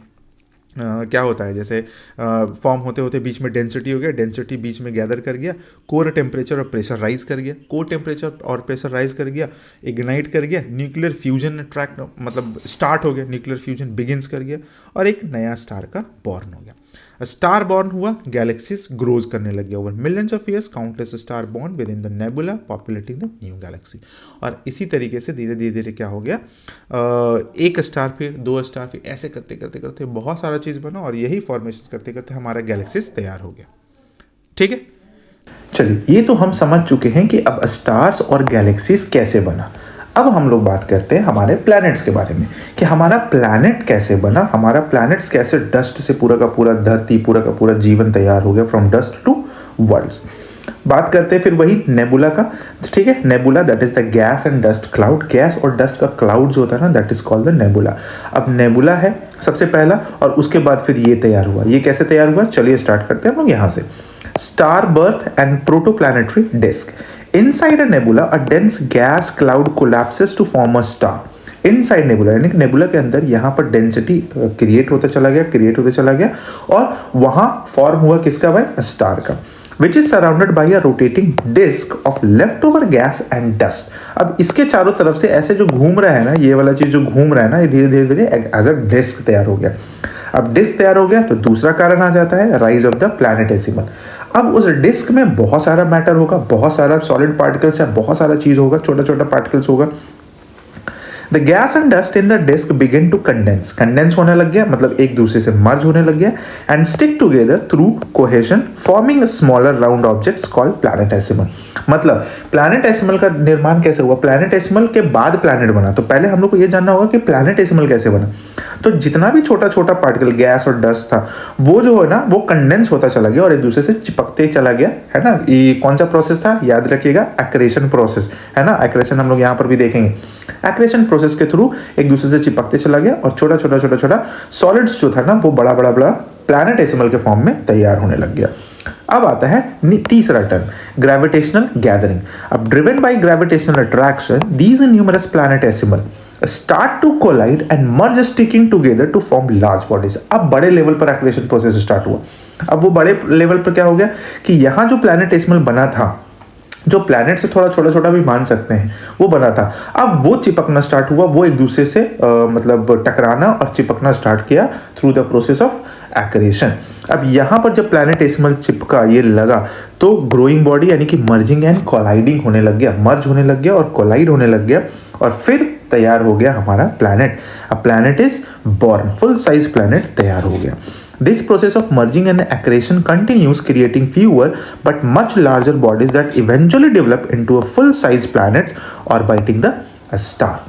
क्या होता है, जैसे फॉर्म होते होते बीच में डेंसिटी हो गया, डेंसिटी बीच में गैदर कर गया, कोर टेम्परेचर और प्रेशर राइज कर गया, कोर टेम्परेचर और प्रेशर राइज कर गया, इग्नाइट कर गया, न्यूक्लियर फ्यूजन ट्रैक्ट मतलब स्टार्ट हो गया, न्यूक्लियर फ्यूजन बिगिंस कर गया, और एक नया स्टार का बॉर्न हो गया। स्टार बॉर्न हुआ, गैलेक्सीज ग्रोज करने लग गया। Over millions of years countless star born within the nebula populating the new galaxy. और इसी तरीके से धीरे धीरे क्या हो गया, एक स्टार फिर 2 स्टार, फिर ऐसे करते करते करते बहुत सारा चीज़ बना, और यही फॉर्मेशन करते करते हमारा गैलेक्सीज तैयार हो गया। ठीक है, चलिए ये तो हम समझ चुके हैं कि अब स्टार्स और गैलेक्सीज कैसे बना। अब हम लोग बात करते हैं हमारे प्लैनेट्स के बारे में कि हमारा प्लैनेट कैसे बना, हमारा प्लैनेट्स कैसे डस्ट से पूरा का पूरा धरती, पूरा का पूरा जीवन तैयार हो गया, फ्रॉम डस्ट टू वर्ल्ड्स। बात करते हैं फिर वही नेबुला का। ठीक है, nebula that is the gas and dust cloud, gas और डस्ट का क्लाउड जो होता है ना, that is called the nebula. अब नेबुला है सबसे पहला, और उसके बाद फिर ये तैयार हुआ। ये कैसे तैयार हुआ, चलिए स्टार्ट करते हैं हम लोग यहाँ से। Star birth and protoplanetary disc. Inside a nebula, a dense gas cloud collapses to form a star. Inside nebula, यानी कि नेबुला के अंदर यहाँ पर डेंसिटी क्रिएट होता चला गया, और वहाँ फॉर्म हुआ किसका भाई, स्टार का, which is surrounded by a rotating disk of leftover gas and dust. अब इसके चारों तरफ से ऐसे जो घूम रहा है ना, ये वाला चीज जो घूम रहा है ना, ये धीरे धीरे एज अ डिस्क तैयार हो गया। अब डिस्क तैयार हो गया तो दूसरा कारण आ जाता है, राइज ऑफ द प्लैनेटेसिमल। अब उस डिस्क में बहुत सारा मैटर होगा, बहुत सारा सॉलिड पार्टिकल्स है, बहुत सारा चीज होगा, छोटा छोटा पार्टिकल्स होगा। The gas and dust in the disk begin to condense होने लग गया, मतलब एक दूसरे से मर्ज होने लग गया, and stick together through cohesion, forming smaller round objects called planetesimal. मतलब प्लैनेटेसिमल का निर्माण कैसे हुआ, प्लैनेटेसिमल के बाद प्लैनेट बना। तो पहले हम लोग को यह जानना होगा कि प्लैनेटेसिमल कैसे बना। तो जितना भी छोटा छोटा पार्टिकल गैस और डस्ट था, वो जो है ना, वो कंडेंस होता चला गया और एक दूसरे से चिपकते चला गया, है ना। ये कौन सा प्रोसेस था, याद रखिएगा, एक्रेशन प्रोसेस, है ना। एक्रेशन हम लोग यहाँ पर भी देखेंगे। एक्रेशन प्रोसेस के थ्रू एक दूसरे से चिपकते चला गया, और छोटा छोटा सॉलिड्स जो था ना, वो बड़ा प्लैनेटेसिमल के फॉर्म में तैयार होने लग गया। अब आता है तीसरा टर्म, ग्रेविटेशनल गैदरिंग। अब driven by gravitational attraction, these numerous planetesimal start to collide and merge sticking together to form large bodies. अब बड़े लेवल पर एक्रेशन प्रोसेस स्टार्ट हुआ। अब वो बड़े लेवल पर क्या हो गया कि यहाँ जो प्लैनेटेसिमल बना था, जो प्लैनेट से थोड़ा छोटा छोटा भी मान सकते हैं, वो बना था, अब वो चिपकना स्टार्ट हुआ, वो एक दूसरे से मतलब टकराना और चिपकना स्टार्ट किया through the process of accretion. अब यहाँ पर जब प्लैनेटेसिमल चिपका, ये लगा, तो ग्रोइंग बॉडी यानी कि मर्जिंग एंड कोलाइडिंग होने लग गया, मर्ज होने लग गया और कोलाइड होने लग गया, और फिर तैयार हो गया हमारा प्लैनेट। अब planet is born, full size planet तैयार हो गया। This process of merging and accretion continues, creating fewer but much larger bodies that eventually develop into a full-size planets orbiting the star.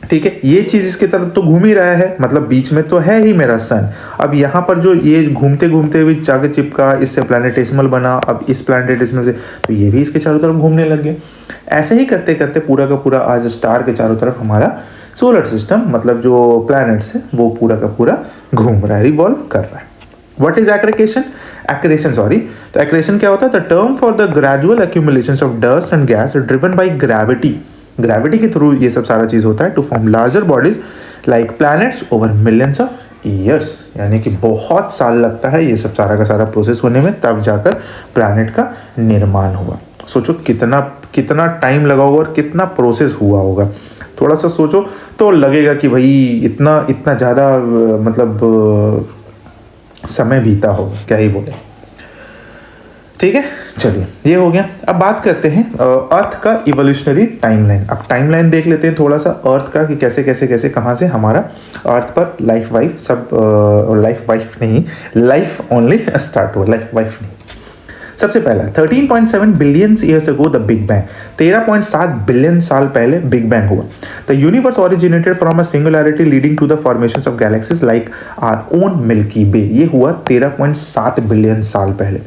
ठीक है, ये चीज इसके तरफ तो घूम ही रहा है, मतलब बीच में तो है ही मेरा सन। अब यहाँ पर जो ये घूमते घूमते हुए जाके चिपका, इससे प्लैनेटेसिमल बना, अब इस प्लैनेटेसिमल से तो ये भी इसके चारों तरफ घूमने लग गया। ऐसे ही करते करते पूरा का पूरा आज स्टार के चारों तरफ हमारा सोलर सिस्टम, मतलब जो प्लैनेट्स है वो पूरा का पूरा घूम रहा है, रिवॉल्व कर रहा है। What is accretion? तो accretion क्या होता है? The term for the gradual accumulations of dust and gas driven by gravity के थ्रू ये सब सारा चीज होता है, to form larger bodies like planets over millions of years, यानी कि बहुत साल लगता है ये सब सारा का सारा प्रोसेस होने में, तब जाकर प्लैनेट का निर्माण हुआ। सोचो कितना टाइम लगा होगा और कितना प्रोसेस हुआ होगा। थोड़ा सा सोचो तो लगेगा कि भाई इतना ज़्यादा मतलब समय बीता होगा, क्या ही बोले। ठीक है, चलिए ये हो गया। अब बात करते हैं अर्थ का इवोल्यूशनरी टाइमलाइन। अब टाइमलाइन देख लेते हैं थोड़ा सा अर्थ का, कि कैसे कहाँ से हमारा अर्थ पर लाइफ ओनली स्टार्ट हुआ, लाइफ नहीं। सबसे पहला 13.7 billion years ago the big bang, 13.7 billion साल पहले बिग बैंग हुआ। The universe originated from a singularity leading to the formations of galaxies like our own Milky Way. ये हुआ 13.7 बिलियन साल पहले।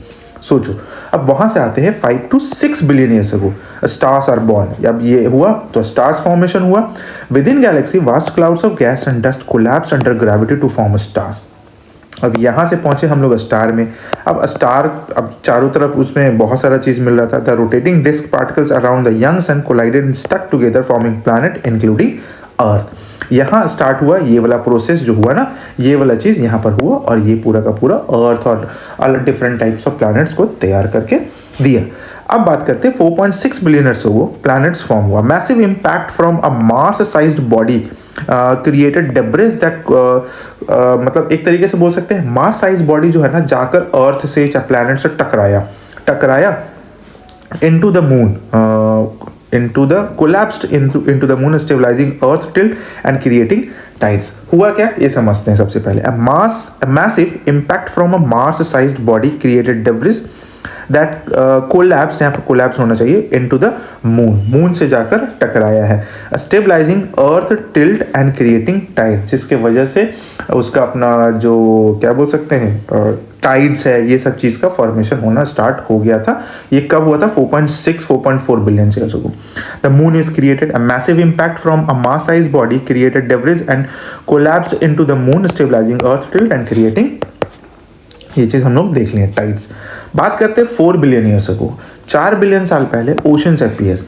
सोचो, अब वहां से आते हैं 5 to 6 billion years ago stars are born. अब ये हुआ तो स्टार्स फॉर्मेशन हुआ। Within galaxy vast clouds of gas and dust collapse under gravity to form stars. अब यहाँ से पहुंचे हम लोग स्टार में। अब स्टार, अब चारों तरफ उसमें बहुत सारा चीज मिल रहा था। The rotating disc particles around the young sun collided and stuck together forming planet including earth. यहाँ स्टार्ट हुआ ये वाला प्रोसेस जो हुआ ना, ये वाला चीज यहाँ पर हुआ, और ये पूरा का पूरा अर्थ और अलग डिफरेंट टाइप्स ऑफ प्लैनेट्स को तैयार करके दिया। अब बात करते हैं 4.6 billion years ago planets form हुआ। Massive impact from a Mars sized body created debris that, मतलब एक तरीके से बोल सकते हैं मार्स साइज बॉडी जो है ना, जाकर अर्थ से या प्लैनेट से टकराया into the moon, collapsed into the moon, stabilizing earth tilt and creating tides। हुआ क्या, ये समझते हैं सबसे पहले। a massive impact from a Mars sized body created debris that collapsed, यहाँ पर collapse होना चाहिए, into the moon से जाकर टकराया है। stabilizing earth tilt and creating tides, जिसके वजह से उसका अपना जो क्या बोल सकते हैं टाइड्स है, ये सब चीज़ का फॉर्मेशन होना स्टार्ट हो गया था। ये कब हुआ था? 4.4 billion years ago. The moon is created a massive impact from a mass size body created debris and collapsed into the moon stabilising earth tilt and creating, ये चीज हम लोग देख लें टाइड्स। बात करते हैं 4 बिलियन ईयर्स अगो, 4 बिलियन साल पहले oceans appears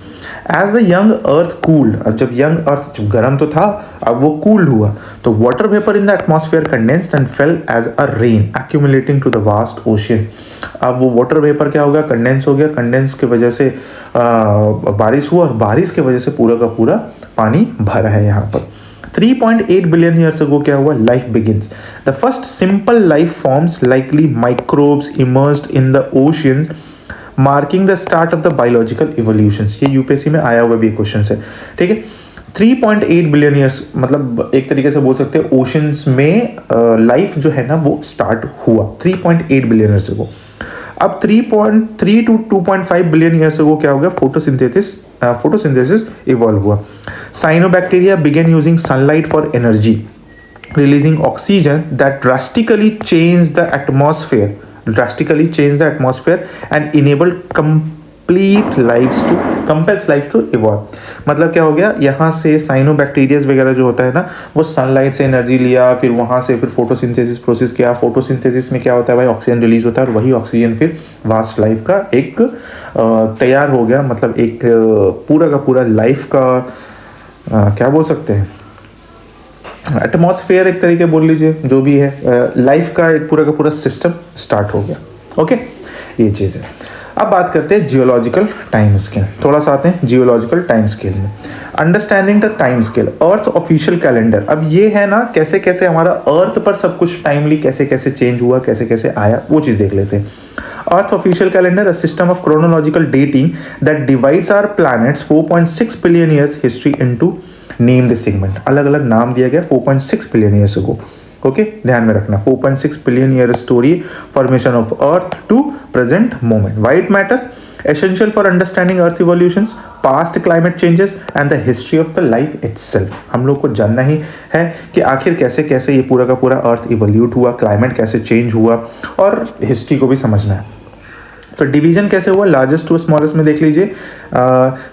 as the young earth cooled. अब जब यंग अर्थ गर्म तो था, अब वो कूल्ड हुआ तो water vapour in the atmosphere condensed and fell as a rain accumulating to the vast ocean. अब वो वाटर वेपर क्या हो गया? कंडेंस हो गया। कंडेंस की वजह से बारिश हुआ, और बारिश की वजह से पूरा का पूरा पानी भरा है यहाँ पर। 3.8 बिलियन ईयर्स अगो क्या हुआ? Life begins. The first simple life forms likely microbes emerged in the oceans marking the start of the biological evolutions. ये यूपीएससी में आया हुआ भी क्वेश्चन है, ठीक है। 3.8 बिलियन ईयर्स मतलब एक तरीके से बोल सकते हैं ओशंस में लाइफ जो है ना वो स्टार्ट हुआ 3.8 बिलियन ईयर्स अगो। अब 3.3 to 2.5 बिलियन ईयर्स अगो क्या हो गया? फोटोसिंथेसिस इवॉल्व हुआ। Cyanobacteria began using sunlight for energy, releasing oxygen that drastically change the atmosphere and enabled complete compels life to evolve. मतलब क्या हो गया? यहाँ से साइनोबैक्टीरियाज वगैरह जो होता है ना, वो सनलाइट से एनर्जी लिया, फिर वहाँ से फिर फोटोसिंथेसिस प्रोसेस किया। फोटोसिंथेसिस में क्या होता है भाई? ऑक्सीजन रिलीज होता है, और वही ऑक्सीजन फिर वास्ट लाइफ का एक तैयार हो गया। मतलब एक पूरा का पूरा लाइफ का क्या बोल सकते हैं, एटमॉस्फेयर एक तरीके बोल लीजिए, जो भी है लाइफ का एक पूरा का पूरा सिस्टम स्टार्ट हो गया। ओके, ये चीज़ है। अब बात करते हैं जियोलॉजिकल टाइम स्केल। थोड़ा सा आते हैं जियोलॉजिकल टाइम स्केल में। Understanding the time scale, earth official calendar. अब ये है ना कैसे कैसे हमारा अर्थ पर सब कुछ टाइमली कैसे कैसे चेंज हुआ, कैसे कैसे आया, वो चीज़ देख लेते हैं। Earth official calendar, a system of chronological dating that divides our planets 4.6 billion years history into named segment. अलग अलग नाम दिया गया 4.6 बिलियन ईयर्स अगो। ओके, ध्यान में रखना 4.6 billion year story formation of Earth to present moment. Why it matters essential for understanding earth evolutions, past climate changes and the history of the life itself. हम लोग को जानना ही है कि आखिर कैसे कैसे ये पूरा का पूरा अर्थ इवोल्यूट हुआ, क्लाइमेट कैसे चेंज हुआ और हिस्ट्री को भी समझना है. तो डिवीजन कैसे हुआ लार्जेस्ट टू स्मॉलेस्ट में देख लीजिए.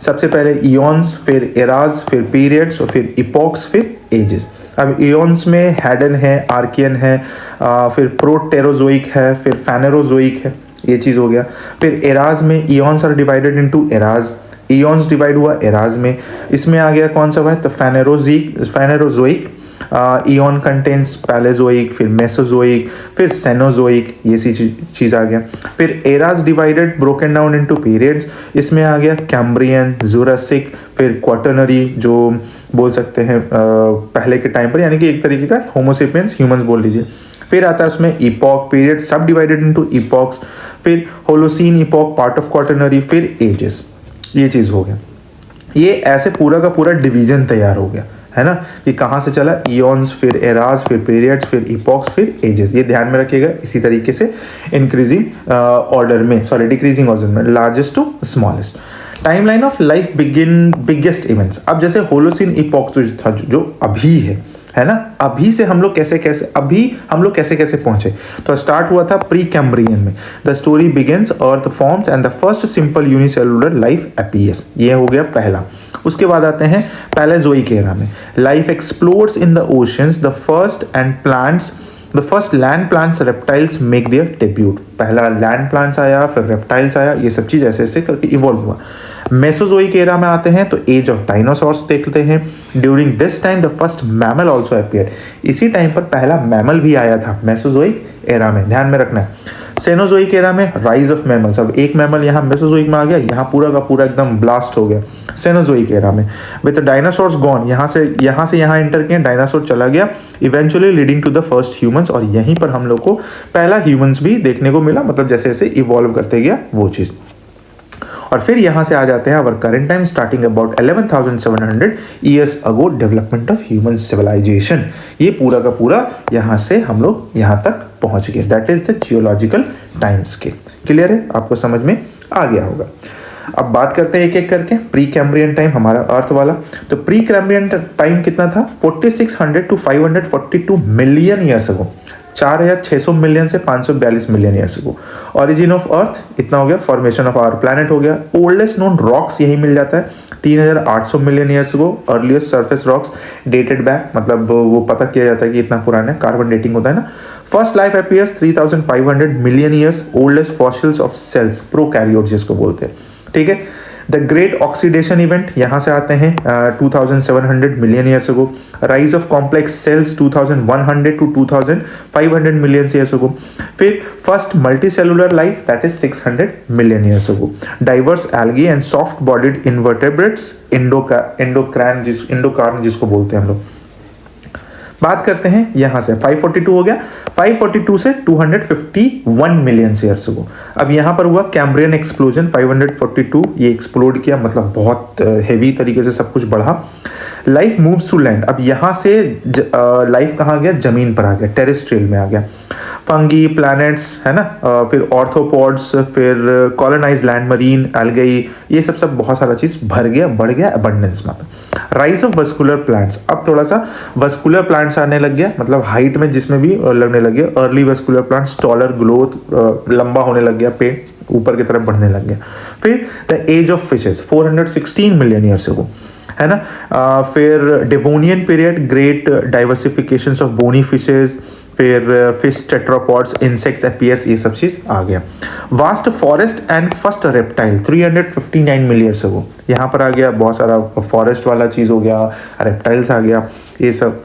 सबसे पहले इयॉन्स, फिर एराज, फिर पीरियड्स और फिर इपॉक्स, फिर एजेस. अब इयॉन्स में हैडन है, आर्कियन है, फिर प्रोटेरोजोइक है, फिर फैनेरोजोइक है, ये चीज़ हो गया. फिर एराज में eons are divided into eras, eons divide हुआ एराज में. इसमें आ गया कौन सा है तो फैनेरोजोइक. इयॉन कंटेन्स पैलेजोइक, फिर मेसोजोइक, फिर सेनोजोइक, ये सी चीज़ आ गया. फिर eras divided broken down into periods. इसमें आ गया कैम्ब्रियन, जुरासिक, फिर क्वाटरनरी जो बोल सकते हैं पहले के टाइम पर, यानी कि एक तरीके का होमोसेपियंस ह्यूमंस बोल लीजिए. फिर आता है उसमें इपॉक, पीरियड सब डिवाइडेड इनटू इपॉक्स. फिर Holocene epoch, part of quaternary, फिर एजेस. ये चीज़ हो गया. ये ऐसे पूरा का पूरा डिवीजन तैयार हो गया है ना, कि कहाँ से चला इयॉन्स, फिर एराज, फिर पीरियड्स, फिर इपॉक्स, फिर एजेस. ये ध्यान में रखिएगा. इसी तरीके से इंक्रीजिंग ऑर्डर में, सॉरी डिक्रीजिंग ऑर्डर में, largest to smallest. Timeline of life biggest events. अब जैसे होलोसीन इपॉक जो अभी है ना, अभी से हम लोग कैसे कैसे पहुंचे. तो स्टार्ट हुआ था प्री कैम्ब्रियन में. The story begins, earth forms and the first simple unicellular life appears. ये हो गया पहला. उसके बाद आते हैं पैलेजोइक एरा में. Life explores in the oceans, the first land plants reptiles make their debut. पहला लैंड प्लांट्स आया, फिर रेप्टाइल्स आया, ये सब चीज़ ऐसे ऐसे करके इवॉल्व हुआ. मेसोजोइक एरा में आते हैं तो एज ऑफ डायनासोर्स देखते हैं. During this time the first mammal also appeared. इसी टाइम पर पहला मैमल भी आया था मेसोजोइक एरा में, ध्यान में रखना है. सेनोजोइक एरा में राइज ऑफ मैमल्स. अब एक मैमल यहाँ मेसोजोइक में आ गया, यहाँ पूरा का पूरा एकदम ब्लास्ट हो गया सेनोजोइक एरा में. विद डायनासोर्स गॉन, यहाँ से यहाँ एंटर किए, डायनासोर चला गया, eventually leading to the first humans. और यहीं पर हम लोग को पहला ह्यूमंस भी देखने को मिला, मतलब जैसे जैसे इवॉल्व करते गया वो चीज़. और फिर यहाँ से आ जाते हैं our current time starting about 11,700 years ago, development of human civilisation. ये पूरा का पूरा यहाँ से हम लोग यहाँ तक पहुँच गए. That is the geological time scale. Clear है, आपको समझ में आ गया होगा. अब बात करते हैं एक एक करके. प्री कैम्ब्रियन टाइम हमारा अर्थ वाला. तो प्री कैम्ब्रियन टाइम कितना था, 4600 to 542 million years ago. 4600 million से 542 मिलियन ईयर्स को. ओरिजिन ऑफ अर्थ इतना हो गया. फॉर्मेशन ऑफ आवर प्लैनेट हो गया. ओल्डेस्ट नोन रॉक्स यही मिल जाता है 3800 मिलियन ईयर्स को. Earliest surface rocks dated back, मतलब वो पता किया जाता है कि इतना पुराना है, कार्बन डेटिंग होता है ना. First life appears 3500 million years. Oldest fossils of cells, prokaryotes जिसको बोलते हैं. ठीक है. द ग्रेट ऑक्सीडेशन इवेंट यहाँ से आते हैं 2700 million years ago. Rise of complex cells 2100 to 2500 million years ago. फिर first multi cellular life that is 600 million years ago. Diverse algae and soft bodied invertebrates, इंडोकार्न जिसको बोलते हैं हम लोग. बात करते हैं यहाँ से 542 हो गया. 542 से 251 मिलियन ईयर्स को. अब यहाँ पर हुआ कैम्ब्रियन एक्सप्लोजन. 542 ये एक्सप्लोड किया, मतलब बहुत हेवी तरीके से सब कुछ बढ़ा. Life moves to land. अब यहाँ से लाइफ कहाँ गया, जमीन पर आ गया, टेरेस्ट्रियल में आ गया. फंगी, प्लैनेट्स है ना, फिर ऑर्थोपॉड्स, फिर कॉलोनाइज लैंड, मरीन, एल्गी, ये सब बहुत सारा चीज़ भर गया, बढ़ गया अबंडेंस में. Rise of vascular plants. अब थोड़ा सा वस्कुलर प्लांट्स आने लग गया, मतलब हाइट में जिसमें भी लगने लग गया. Early vascular plants, taller growth, लंबा होने लग गया, पेड़ ऊपर की तरफ बढ़ने लग गया. फिर the age of fishes 416 million years को, है ना. फिर Devonian period, great diversifications of bony fishes, फिर फिश, टेट्रापॉड्स, इंसेक्ट्स अपीयर्स, ये सब चीज़ आ गया. Vast forest and first reptile 359 million years ago. यहाँ पर आ गया बहुत सारा फॉरेस्ट वाला चीज़ हो गया, रेप्टाइल्स आ गया, ये सब.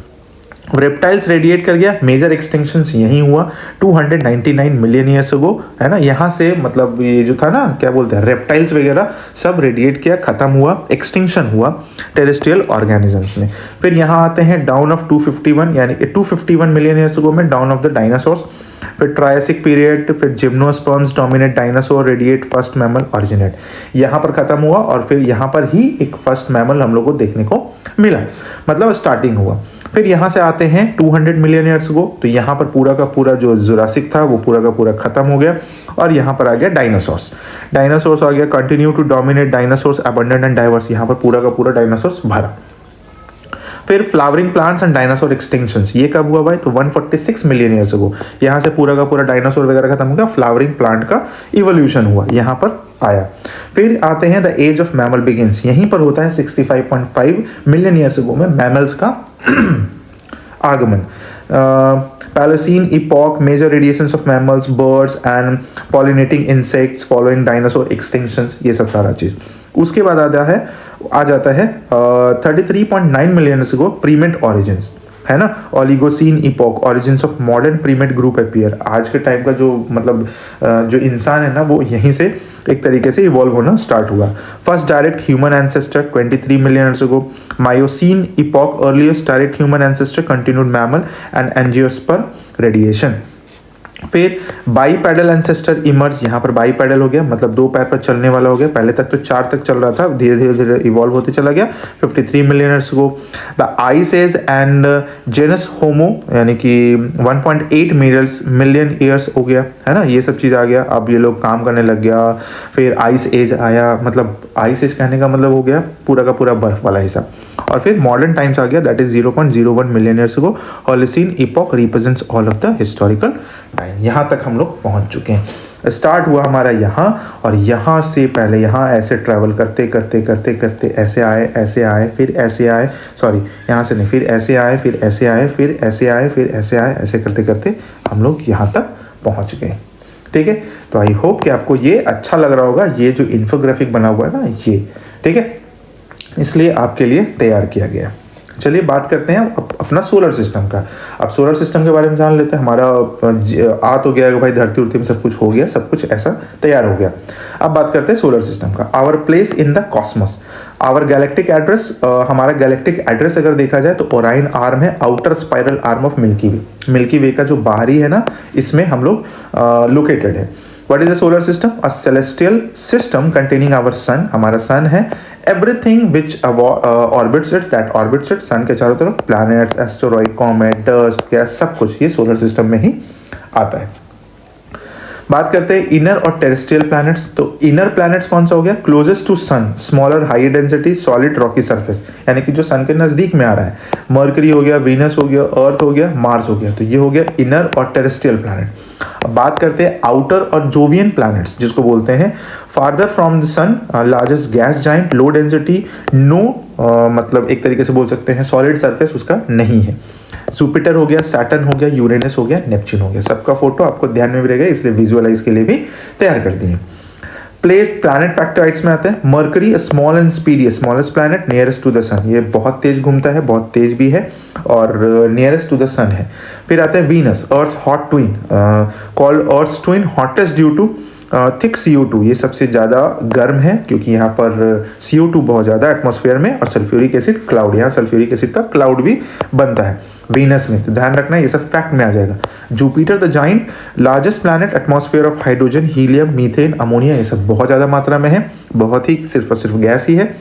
रेप्टाइल्स रेडिएट कर गया. मेजर एक्सटिंक्शंस यहीं हुआ 299 मिलियन ईयर्स अगो, है ना. यहाँ से मतलब ये जो था ना, क्या बोलते हैं, रेप्टाइल्स वगैरह सब रेडिएट किया, खत्म हुआ, एक्सटिंक्शन हुआ टेरेस्ट्रियल ऑर्गेनिजम्स में. फिर यहाँ आते हैं डाउन ऑफ 251, यानी 251 मिलियन ईयर्स अगो में डाउन ऑफ द डायनासोर्स. फिर ट्रायसिक पीरियड, फिर gymnosperms dominate dinosaur, radiate first mammal originate. यहाँ पर खत्म हुआ और फिर यहाँ पर ही एक फर्स्ट मैमल हम लोग को देखने को मिला, मतलब स्टार्टिंग हुआ. फिर यहाँ से आते हैं 200 मिलियन ईयर्स को, तो यहाँ पर पूरा का पूरा जो जुरासिक था वो पूरा का पूरा खत्म हो गया और यहाँ पर आ गया डायनासोर्स। डायनासोर्स आ गया, continue to dominate dinosaurs abundant and diverse, यहाँ पर पूरा का पूरा डायनासोर्स भरा। फिर flowering plants and dinosaur extinctions, ये कब हुआ भाई, तो 146 मिलियन ईयर्स अगो। यहाँ से पूरा का पूरा डायनासोर वगैरह खत्म हो गया, फ्लावरिंग प्लांट का इवोल्यूशन हुआ, यहाँ पर आया। फिर आते हैं the age of mammal begins, यहीं पर होता है 65.5 मिलियन ईयर्स अगो में मैमल्स का आगमन। Paleocene epoch, major radiations of mammals, birds and pollinating insects following dinosaur extinctions, ये सब सारा चीज़। उसके बाद आ जाता है 33.9 मिलियन को प्रीमेट ऑरिजिन्स, है ना। Oligocene epoch, origins of modern primate group appear, आज के टाइम का जो मतलब जो इंसान है ना वो यहीं से एक तरीके से इवॉल्व होना स्टार्ट हुआ। First direct human ancestor 23 million years ago. Miocene epoch, earliest direct human ancestor, continued mammal and angiosperm radiation. फिर बाईपैडल एंसेस्टर इमर्ज, यहाँ पर बाईपैडल हो गया मतलब दो पैर पर चलने वाला हो गया, पहले तक तो 4 तक चल रहा था, धीरे धीरे धीरे इवॉल्व होते चला गया 53 मिलियन ईयर्स को। The ice age and genus Homo, यानी कि 1.8 मिलियन ईयर्स हो गया, है ना, ये सब चीज़ आ गया, अब ये लोग काम करने लग गया। फिर आइस एज आया, मतलब आइस एज कहने का मतलब हो गया पूरा का पूरा बर्फ वाला हिस्सा। और फिर मॉडर्न टाइम्स आ गया, दैट इज 0.01 मिलियन ईयर्स को। Holocene epoch represents all of the historical time. यहाँ तक हम लोग पहुँच चुके हैं। स्टार्ट हुआ हमारा यहाँ, और यहाँ से पहले यहाँ ऐसे ट्रैवल करते करते करते करते ऐसे आए फिर ऐसे आए, सॉरी यहाँ से नहीं, फिर ऐसे आए फिर ऐसे आए फिर ऐसे आए फिर ऐसे आए, ऐसे करते करते हम लोग यहाँ तक पहुँच गए। ठीक है, तो आई होप कि आपको ये अच्छा लग रहा होगा, ये जो इन्फोग्राफिक बना हुआ है ना ये, ठीक है, इसलिए आपके लिए तैयार किया गया। चलिए बात करते हैं अपना सोलर सिस्टम का। अब सोलर सिस्टम के बारे में जान लेते हैं। हमारा आ तो गया कि भाई धरती उर्ती में सब कुछ हो गया, सब कुछ ऐसा तैयार हो गया। अब बात करते हैं सोलर सिस्टम का। Our place in the cosmos, our galactic address, हमारा गैलेक्टिक एड्रेस अगर देखा जाए तो ओराइन आर्म है, outer spiral arm of Milky Way. Milky Way का जो बाहरी है ना, इसमें हम लोग लोकेटेड है। What is a solar system? A celestial system containing our sun, हमारा sun है, everything which orbits it, that orbits it, sun के चारों तरफ, planets, asteroid, comet, dust, gas, सब कुछ ये solar system में ही आता है। बात करते हैं इनर और टेरेस्ट्रियल प्लैनेट्स। तो इनर प्लैनेट्स कौन सा हो गया, closest to sun, smaller high density solid rocky surface, यानी कि जो सन के नजदीक में आ रहा है। मर्करी हो गया, वीनस हो गया, अर्थ हो गया, मार्स हो गया, तो ये हो गया इनर और टेरेस्ट्रियल प्लैनेट। अब बात करते हैं आउटर और जोवियन प्लैनेट्स, जिसको बोलते हैं farther from the sun, largest gas giant, low density, no मतलब एक तरीके से बोल सकते हैं सॉलिड सरफेस उसका नहीं है। जुपिटर हो गया, सैटर्न हो गया, यूरेनस हो गया, नेपच्यून हो गया। सबका फोटो आपको ध्यान में भी रहेगा, इसलिए विजुअलाइज के लिए भी तैयार कर दिए। प्लैनेट फैक्टराइड्स में आते हैं Mercury, small and speedy, smallest planet, nearest to the sun, ये बहुत तेज घूमता है, बहुत तेज भी है और नियरेस्ट टू द सन है। फिर आते हैं Venus, Earth hot twin, called Earth twin, hottest due to thick CO2, ये सबसे ज़्यादा गर्म है क्योंकि यहाँ पर CO2 बहुत ज़्यादा एटमॉस्फेयर में, और सल्फ्यूरिक एसिड क्लाउड, यहाँ सल्फ्यूरिक एसिड का क्लाउड भी बनता है वीनस में, तो ध्यान रखना ये सब फैक्ट में आ जाएगा। Jupiter the giant, largest planet, atmosphere of hydrogen, helium, methane, ammonia, ये सब बहुत ज़्यादा मात्रा में है, बहुत ही सिर्फ और सिर्फ गैस ही है।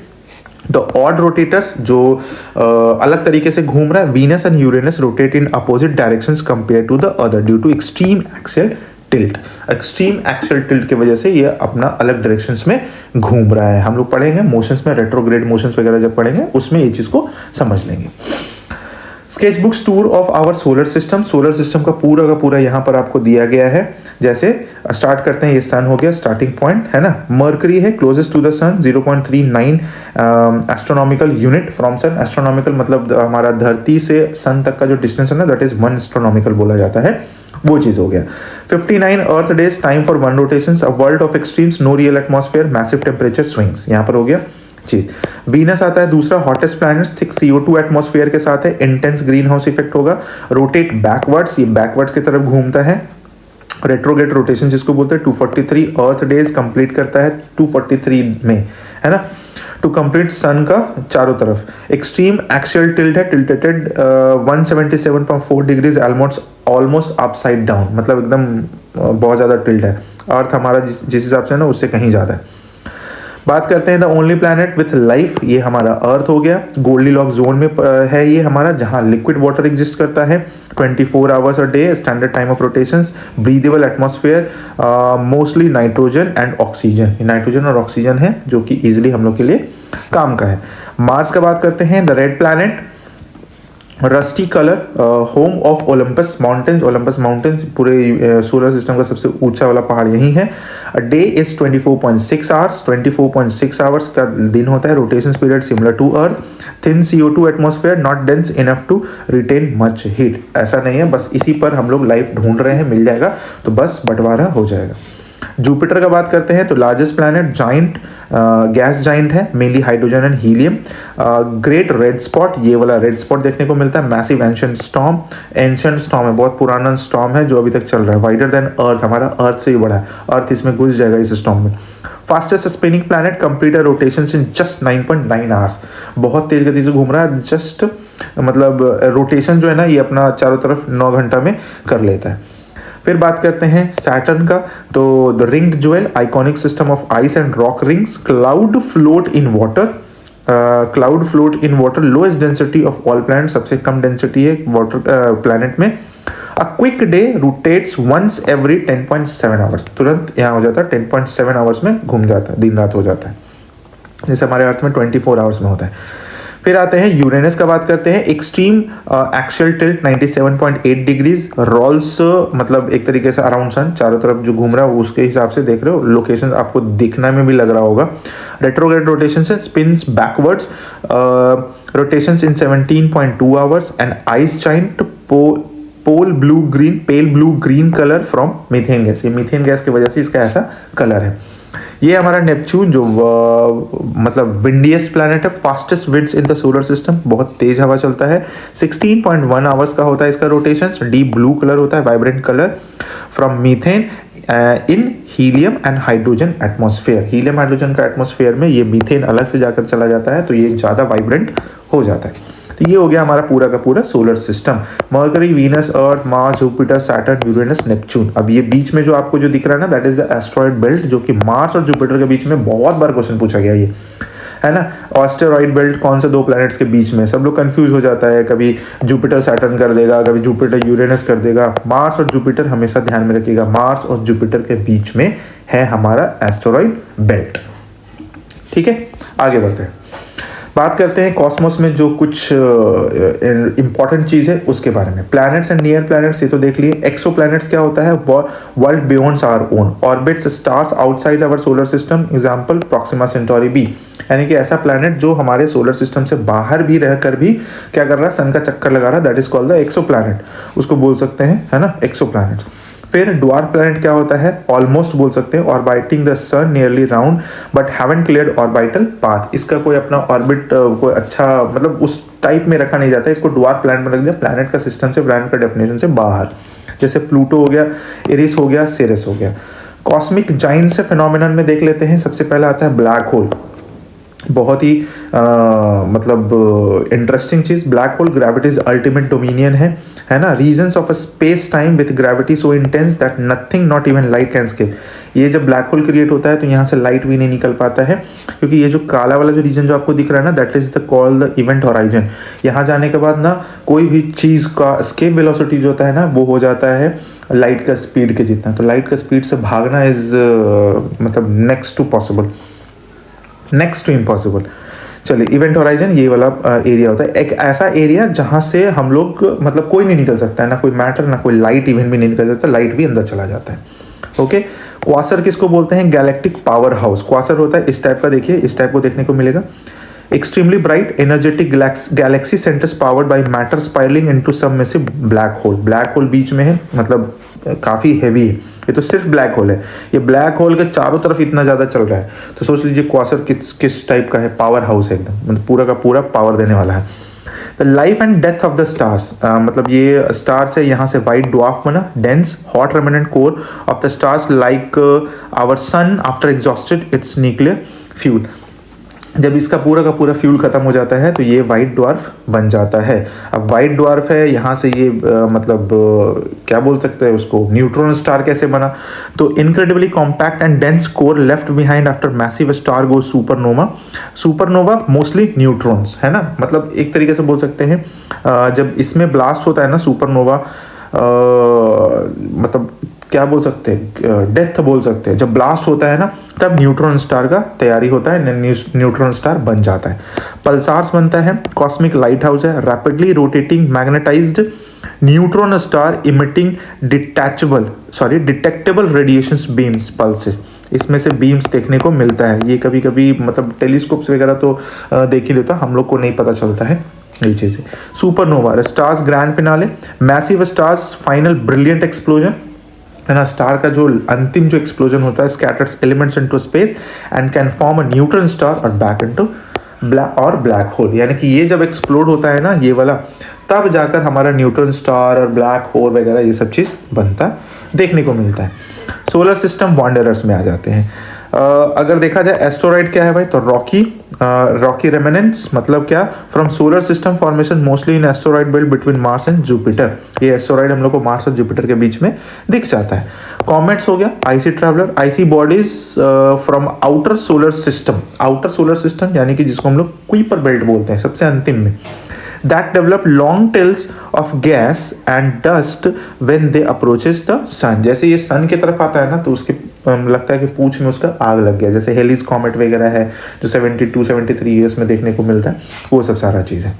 द ऑड रोटेटर्स, जो अलग तरीके से घूम रहा है, Venus and Uranus rotate in opposite directions compare to the other due to extreme axial tilt. Extreme axial tilt की वजह से ये अपना अलग डायरेक्शंस में घूम रहा है। हम लोग पढ़ेंगे मोशंस में, रेट्रोग्रेड मोशंस वगैरह जब पढ़ेंगे उसमें ये चीज़ को समझ लेंगे। Sketch books tour of our solar system, solar system का पूरा यहाँ पर आपको दिया गया है। जैसे स्टार्ट करते हैं, ये सन हो गया स्टार्टिंग पॉइंट, है ना। मर्करी है closest to the sun, 0.39 astronomical unit from sun. Astronomical मतलब हमारा धरती से सन तक का जो डिस्टेंस है ना, दैट इज 1 एस्ट्रोनॉमिकल बोला जाता है, वो चीज हो गया। 59 earth days, time for 1 rotations, a world of extremes, no real atmosphere, massive temperature swings, यहाँ पर हो गया चीज। वीनस आता है दूसरा, hottest planet, thick CO2 atmosphere के साथ है, इंटेंस ग्रीन हाउस इफेक्ट होगा, रोटेट बैकवर्ड्स, ये बैकवर्ड्स की तरफ घूमता है। रेट्रोग्रेड रोटेशन जिसको बोलते हैं, 243 अर्थ डेज कंप्लीट करता है 243 में, है ना, टू कंप्लीट सन का चारों तरफ। एक्सट्रीम एक्सियल टिल्ट है, tilted 177.4 degrees, almost upside down, मतलब एकदम बहुत ज़्यादा टिल्ट है। अर्थ हमारा जिस हिसाब से है ना, उससे कहीं ज़्यादा है। बात करते हैं the only planet with life, ये हमारा अर्थ हो गया। गोल्डीलॉक्स जोन में है ये हमारा, जहां लिक्विड वाटर एग्जिस्ट करता है, 24 hours a day, standard time of rotations, breathable atmosphere, mostly nitrogen and oxygen, nitrogen और ऑक्सीजन है जो कि इजिली हम लोग के लिए काम का है। मार्स का बात करते हैं, the red planet, rusty colour, home of Olympus mountains, Olympus mountains पूरे सोलर सिस्टम का सबसे ऊंचा वाला पहाड़ यही है। डे इज 24.6 आवर्स, 24.6 आवर्स का दिन होता है। Rotation period similar to Earth, thin CO2 atmosphere, not dense enough to retain much heat, ऐसा नहीं है, बस इसी पर हम लोग लाइफ ढूंढ रहे हैं, मिल जाएगा तो बस बंटवारा हो जाएगा। जुपिटर का बात करते हैं तो largest planet, giant gas giant है, mainly hydrogen and helium. Great red spot, ये वाला रेड स्पॉट देखने को मिलता है। Massive ancient storm, ancient storm है, बहुत पुराना स्टॉर्म है जो अभी तक चल रहा है। वाइडर देन अर्थ, हमारा अर्थ से ही बड़ा है, अर्थ इसमें घुस जाएगा इस स्टॉर्म में। Fastest spinning planet, complete rotation in just 9.9 hours, बहुत तेज गति से घूम रहा है, जस्ट मतलब रोटेशन जो है ना ये अपना चारों तरफ 9 घंटा में कर लेता है। फिर बात करते हैं सैटर्न का, तो the ringed jewel, iconic system of ice and rock rings, could float in water, could float in water, lowest density of all planet, सबसे कम डेंसिटी है वाटर प्लैनेट में। A quick day rotates once every 10.7 hours, तुरंत यहाँ हो जाता है 10.7 आवर्स में घूम जाता है, दिन रात हो जाता है, जैसे हमारे अर्थ में 24 आवर्स में होता है। फिर आते हैं यूरेनस का बात करते हैं, extreme axial tilt 97.8 degrees, rolls मतलब एक तरीके से अराउंड सन, चारों तरफ जो घूम रहा है उसके हिसाब से देख रहे हो, लोकेशन आपको दिखने में भी लग रहा होगा। रेट्रोग्रेड रोटेशन से spins backwards, rotations in 17.2 hours, and ice giant pale blue green colour from methane gas, ये मीथेन गैस की वजह से इसका ऐसा कलर है। ये हमारा नेपच्यून जो मतलब विंडीएस्ट प्लैनेट है, fastest winds in the solar system, बहुत तेज हवा चलता है, 16.1 आवर्स का होता है इसका रोटेशन, डीप ब्लू कलर होता है, vibrant colour, from methane in helium and hydrogen atmosphere, helium hydrogen का एटमॉस्फेयर में ये मीथेन अलग से जाकर चला जाता है तो ये ज़्यादा वाइब्रेंट हो जाता है। तो ये हो गया हमारा पूरा का पूरा solar system, Mercury, Venus, Earth, Mars, Jupiter, Saturn, Uranus, Neptune. अब ये बीच में जो आपको जो दिख रहा है ना, that is the asteroid belt, जो कि मार्स और जुपिटर के बीच में बहुत बार क्वेश्चन पूछा गया ये है ना। एस्टेरॉयड बेल्ट कौन से दो प्लैनेट्स के बीच में, सब लोग कंफ्यूज हो जाता है, कभी जुपिटर सैटर्न कर देगा, कभी जुपिटर यूरेनस कर देगा। मार्स और जुपिटर हमेशा ध्यान में रखिएगा, मार्स और जुपिटर के बीच में है हमारा एस्टेरॉयड बेल्ट। ठीक है, आगे बढ़ते हैं, बात करते हैं कॉस्मोस में जो कुछ इंपॉर्टेंट चीज़ है उसके बारे में। प्लैनेट्स एंड नियर प्लैनेट्स ये तो देख लिए। एक्सो प्लैनेट्स क्या होता है, world beyond our own, orbits stars outside our solar system, example Proxima Centauri b, यानी कि ऐसा प्लैनेट जो हमारे सोलर सिस्टम से बाहर भी रहकर भी क्या कर रहा है, सन का चक्कर लगा रहा है, that is called the exoplanet, उसको बोल सकते हैं, है ना, एक्सो प्लैनेट। फिर ड्वार्फ प्लैनेट क्या होता है, ऑलमोस्ट बोल सकते हैं, orbiting the sun nearly round but haven't cleared orbital path, इसका कोई अपना ऑर्बिट कोई अच्छा मतलब उस टाइप में रखा नहीं जाता है, इसको ड्वार्फ प्लैनेट में रख दिया, प्लैनेट का सिस्टम से, प्लैनेट का डेफिनेशन से बाहर, जैसे प्लूटो हो गया, एरिस हो गया, सिरस हो गया। कॉस्मिक जाइंट से फिनोमिनन में देख लेते हैं, सबसे पहला आता है ब्लैक होल, बहुत ही मतलब इंटरेस्टिंग चीज, black hole gravity's ultimate dominion है ना, regions of a space time with gravity so intense that nothing not even light can escape. ये जब ब्लैक होल क्रिएट होता है तो यहाँ से लाइट भी नहीं निकल पाता है, क्योंकि ये जो काला वाला जो रीजन जो आपको दिख रहा है ना, that is the called the event horizon. यहाँ जाने के बाद ना कोई भी चीज़ का एस्केप वेलोसिटी जो होता है ना, वो हो जाता है लाइट का स्पीड के जितना, तो लाइट का स्पीड से भागना इज मतलब next to possible, next to impossible. चलिए, इवेंट हॉराइजन ये वाला एरिया होता है, एक ऐसा एरिया जहाँ से हम लोग मतलब कोई नहीं निकल सकता है, ना कोई मैटर ना कोई लाइट इवेंट भी नहीं निकल सकता, लाइट भी अंदर चला जाता है। ओके, क्वासर किसको बोलते हैं, गैलेक्टिक पावर हाउस। क्वासर होता है इस टाइप का, देखिए इस टाइप को देखने को मिलेगा, extremely bright energetic galaxy centres powered by matter spiralling into submissive black hole. Black hole बीच में है, मतलब काफ़ी हैवी है, ये तो सिर्फ ब्लैक होल है, ये ब्लैक होल के चारों तरफ इतना ज़्यादा चल रहा है, तो सोच लीजिए क्वासर किस टाइप का है, पावर हाउस है एकदम, मतलब पूरा का पूरा पावर देने वाला है। The life and death of the stars, मतलब ये स्टार्स है, यहाँ से वाइट ड्वार्फ बना, dense hot remnant core of the stars like our sun after exhausted its nuclear fuel. जब इसका पूरा का पूरा फ्यूल खत्म हो जाता है तो ये वाइट ड्वार्फ बन जाता है। अब वाइट ड्वार्फ है, यहाँ से ये क्या बोल सकते हैं उसको, न्यूट्रॉन स्टार कैसे बना? तो incredibly compact and dense core left behind after massive star go supernova. Supernova mostly neutrons है ना, मतलब एक तरीके से बोल सकते हैं जब इसमें ब्लास्ट होता है ना सुपरनोवा, मतलब क्या बोल सकते हैं, डेथ बोल सकते हैं। जब ब्लास्ट होता है ना तब न्यूट्रॉन स्टार का तैयारी होता है, न्यूट्रॉन स्टार बन जाता है। पल्सार्स बनता है, कॉस्मिक लाइट हाउस है, rapidly rotating magnetised neutron star emitting detectable radiations beams pulses. इसमें से बीम्स देखने को मिलता है। ये कभी कभी मतलब टेलीस्कोप्स वगैरह तो देख ही लेता, हम लोग को नहीं पता चलता है ये चीज़ें। Supernova stars grand finale, massive stars final brilliant explosion है ना। स्टार का जो अंतिम जो एक्सप्लोजन होता है, scatters elements into space and can form a neutron star और बैक इनटू ब्लैक होल। यानी कि ये जब एक्सप्लोड होता है ना ये वाला, तब जाकर हमारा न्यूट्रॉन स्टार और ब्लैक होल वगैरह ये सब चीज़ बनता देखने को मिलता है। सोलर सिस्टम वॉन्डरर्स में आ जाते हैं। अगर देखा जाए एस्टेरॉइड क्या है भाई, तो रॉकी रेमिनेंट्स, मतलब क्या, from solar system formation mostly in asteroid belt between Mars and Jupiter. ये एस्टेरॉइड हम लोग को मार्स और जुपिटर के बीच में दिख जाता है। कॉमेट्स हो गया, IC traveller, IC bodies from outer solar system यानी कि जिसको हम लोग कुइपर बेल्ट बोलते हैं सबसे अंतिम में, that develop long tails of gas and dust when they approaches the sun। जैसे ये सन की तरफ आता है ना तो उसके लगता है कि पूंछ में उसका आग लग गया, जैसे हेलिस कॉमेट वगैरह है जो 72-73 ईयर्स में देखने को मिलता है, वो सब सारा चीज़ है।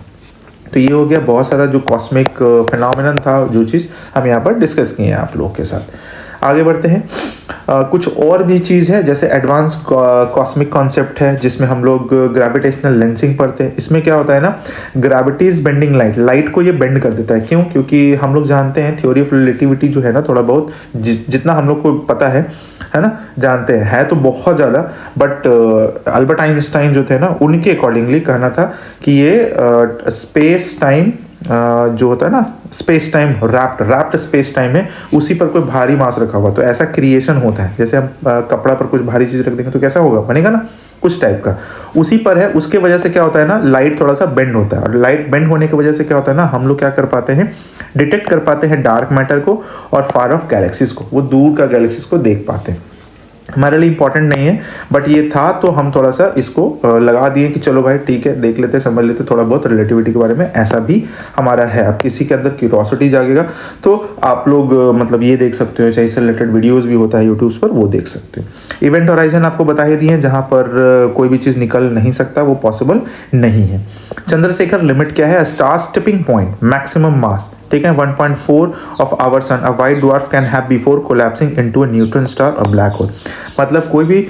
तो ये हो गया बहुत सारा जो कॉस्मिक फिनोमेनन था, जो चीज़ हम यहाँ पर डिस्कस किए हैं आप लोगों के साथ। आगे बढ़ते हैं। कुछ और भी चीज़ है, जैसे एडवांस कॉस्मिक कॉन्सेप्ट है जिसमें हम लोग ग्रेविटेशनल लेंसिंग पढ़ते हैं। इसमें क्या होता है ना, ग्रेविटीज बेंडिंग लाइट को ये बेंड कर देता है। क्यों? क्योंकि हम लोग जानते हैं थ्योरी ऑफ रिलेटिविटी जो है ना, थोड़ा बहुत जितना हम लोग को पता है ना, जानते हैं, है तो बहुत ज़्यादा, बट अल्बर्ट आइंस्टाइन जो थे ना, उनके अकॉर्डिंगली कहना था कि ये स्पेस टाइम जो होता है ना, space time wrapped space time है, उसी पर कोई भारी मास रखा हुआ, तो ऐसा क्रिएशन होता है। जैसे हम कपड़ा पर कुछ भारी चीज़ रख देंगे तो कैसा होगा, बनेगा ना, कुछ टाइप का उसी पर है। उसके वजह से क्या होता है ना, लाइट थोड़ा सा बेंड होता है, और लाइट बेंड होने की वजह से क्या होता है ना, हम लोग क्या कर पाते हैं, डिटेक्ट कर पाते हैं डार्क मैटर को और फार ऑफ गैलेक्सीज को, वो दूर का गैलेक्सीज को देख पाते हैं। हमारे लिए इंपॉर्टेंट नहीं है, बट ये था तो हम थोड़ा सा इसको लगा दिए कि चलो भाई ठीक है, देख लेते, समझ लेते थोड़ा बहुत रिलेटिविटी के बारे में, ऐसा भी हमारा है। अब किसी के अंदर क्यूरोसिटी जागेगा तो आप लोग मतलब ये देख सकते हो, चाहे इससे रिलेटेड वीडियोस भी होता है यूट्यूब पर, वो देख सकते हो। इवेंट होराइजन आपको बता ही दिए, जहाँ पर कोई भी चीज़ निकल नहीं सकता, वो पॉसिबल नहीं है। चंद्रशेखर लिमिट क्या है, stars tipping point, maximum mass, ठीक है, 1.4 of our sun, a white dwarf can have before collapsing into a neutron star और ब्लैक होल। मतलब कोई भी